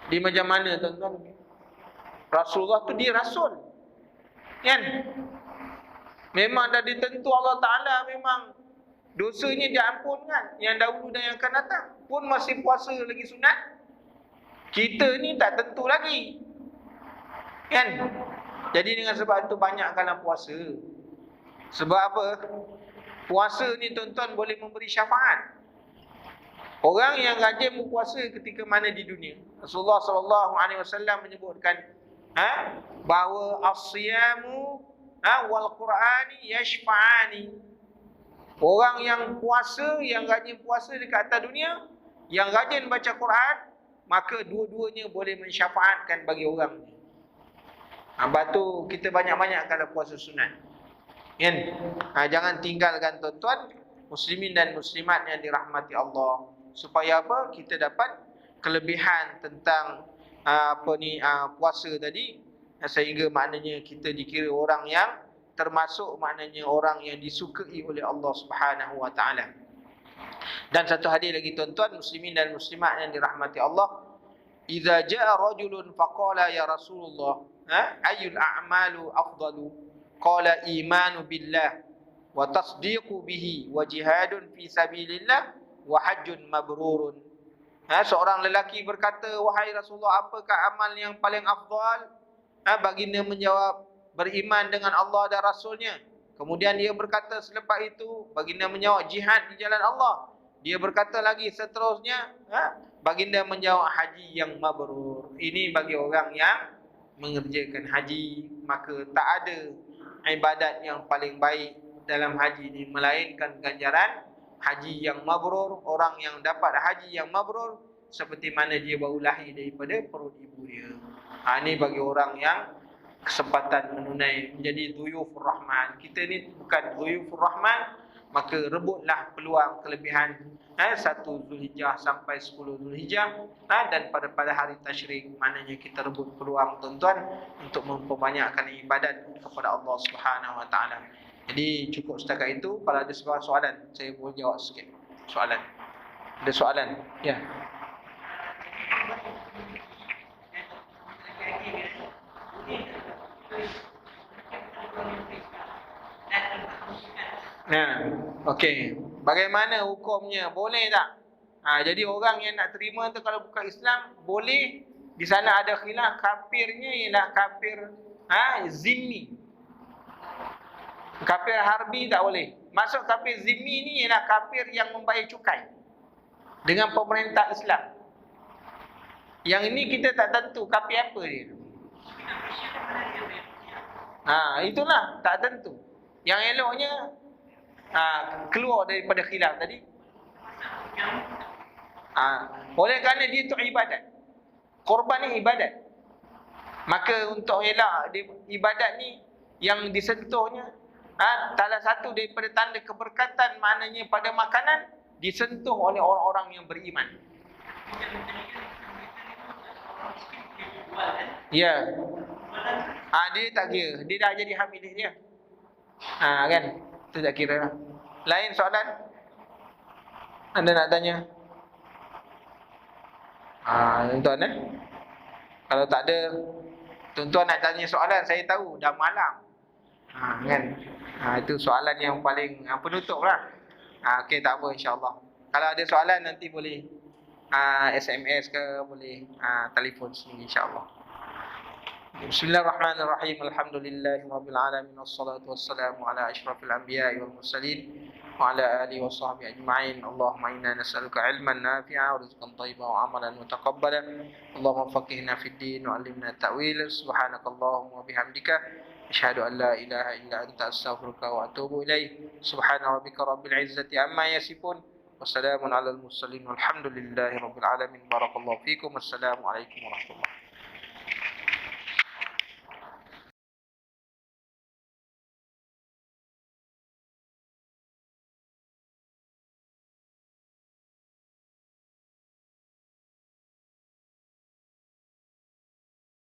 Di macam mana, tuan-tuan? Rasulullah tu dia Rasul. Kan? Memang dah ditentu Allah Ta'ala, memang dosanya diampunkan, yang dahulu dan yang akan datang. Pun masih puasa lagi sunat. Kita ni tak tentu lagi. Kan? Jadi dengan sebab itu banyakkanlah puasa. Sebab apa? Puasa ni, tuan-tuan, boleh memberi syafaat. Orang yang rajin berpuasa ketika mana di dunia. Rasulullah SAW menyebutkan bahawa as-siyamu wal Qur'ani yashfa'ani. Orang yang puasa, yang rajin puasa dekat atas dunia, yang rajin baca Quran, maka dua-duanya boleh mensyafaatkan bagi orang ni. Sebab tu kita banyak-banyakkanlah puasa sunat. Kan? Jangan tinggalkan, tuan-tuan, muslimin dan muslimat yang dirahmati Allah. Supaya apa? Kita dapat kelebihan tentang puasa tadi, sehingga maknanya kita dikira orang yang termasuk, maknanya orang yang disukai oleh Allah Subhanahu wa taala. Dan satu hadis lagi, tuan-tuan muslimin dan muslimat yang dirahmati Allah, idza jaa rajulun faqala ya Rasulullah, ayyul a'malu afdalu? Qala imanu billah wa tasdiqu bihi wa jihadun fi sabilillah wa hajjun mabrurun. Seorang lelaki berkata, wahai Rasulullah, apakah amal yang paling afdal? Baginda menjawab, beriman dengan Allah dan Rasulnya. Kemudian dia berkata selepas itu, baginda menjawab, jihad di jalan Allah. Dia berkata lagi seterusnya, baginda menjawab, haji yang mabrur. Ini bagi orang yang mengerjakan haji. Maka tak ada ibadat yang paling baik dalam haji ini melainkan ganjaran haji yang mabrur. Orang yang dapat haji yang mabrur seperti mana dia baru lahir daripada perut ibu dia. Ini bagi orang yang kesempatan menunai menjadi dhuyufur rahman. Kita ni bukan dhuyufur rahman, maka rebutlah peluang kelebihan 1 Zulhijjah sampai 10 Zulhijjah, dan pada hari tasyrik, maknanya kita rebut peluang, tuan-tuan, untuk memperbanyakkan ibadat kepada Allah Subhanahu wa taala. Jadi cukup setakat itu. Kalau ada sebuah soalan, saya boleh jawab sikit soalan. Ada soalan? Ya. Okey. Bagaimana hukumnya? Boleh tak? Jadi orang yang nak terima tu kalau bukan Islam, boleh. Di sana ada khilaf, kafirnya ialah kafir zimmi. Kafir harbi tak boleh. Maksud kafir zimmi ni ialah kafir yang membayar cukai dengan pemerintah Islam. Yang ini kita tak tentu kafir apa dia. Itulah tak tentu. Yang eloknya keluar daripada khilaf tadi. Oleh kerana dia itu ibadat. Korban ni ibadat. Maka untuk elak ibadat ni yang disentuhnya, salah satu daripada tanda keberkatan maknanya pada makanan disentuh oleh orang-orang yang beriman. Ya. Dia tak kira. Dia dah jadi hak milik dia. Kan? Itu tak kira lah. Lain soalan? Anda nak tanya? Tuan-tuan kalau tak ada, tuan-tuan nak tanya soalan, saya tahu dah malam. Kan? Itu soalan yang paling penutup lah. Okey, tak apa, insyaAllah. Kalau ada soalan nanti boleh SMS ke, boleh telefon sini, insyaAllah. Bismillahirrahmanirrahim. Alhamdulillahirabbil alamin wassalatu wassalamu ala asyrafil anbiya'i wal mursalin wa ala alihi washabbihi ajma'in. Allahumma inna nas'aluka 'ilman nafi'a wa rizqan thayyiban wa 'amalan mutaqabbalan. Allahumma faqihna fid din wa 'allimna ta'wil. Subhanakallahumma wa bihamdika asyhadu an la ilaha illa anta astaghfiruka wa atubu ilaik. Subhana rabbika rabbil izzati amma yasifun. Wassalamun 'alal mursalin walhamdulillahi rabbil alamin. Barakallahu fikum. Wassalamu alaikum warahmatullahi wabarakatuh.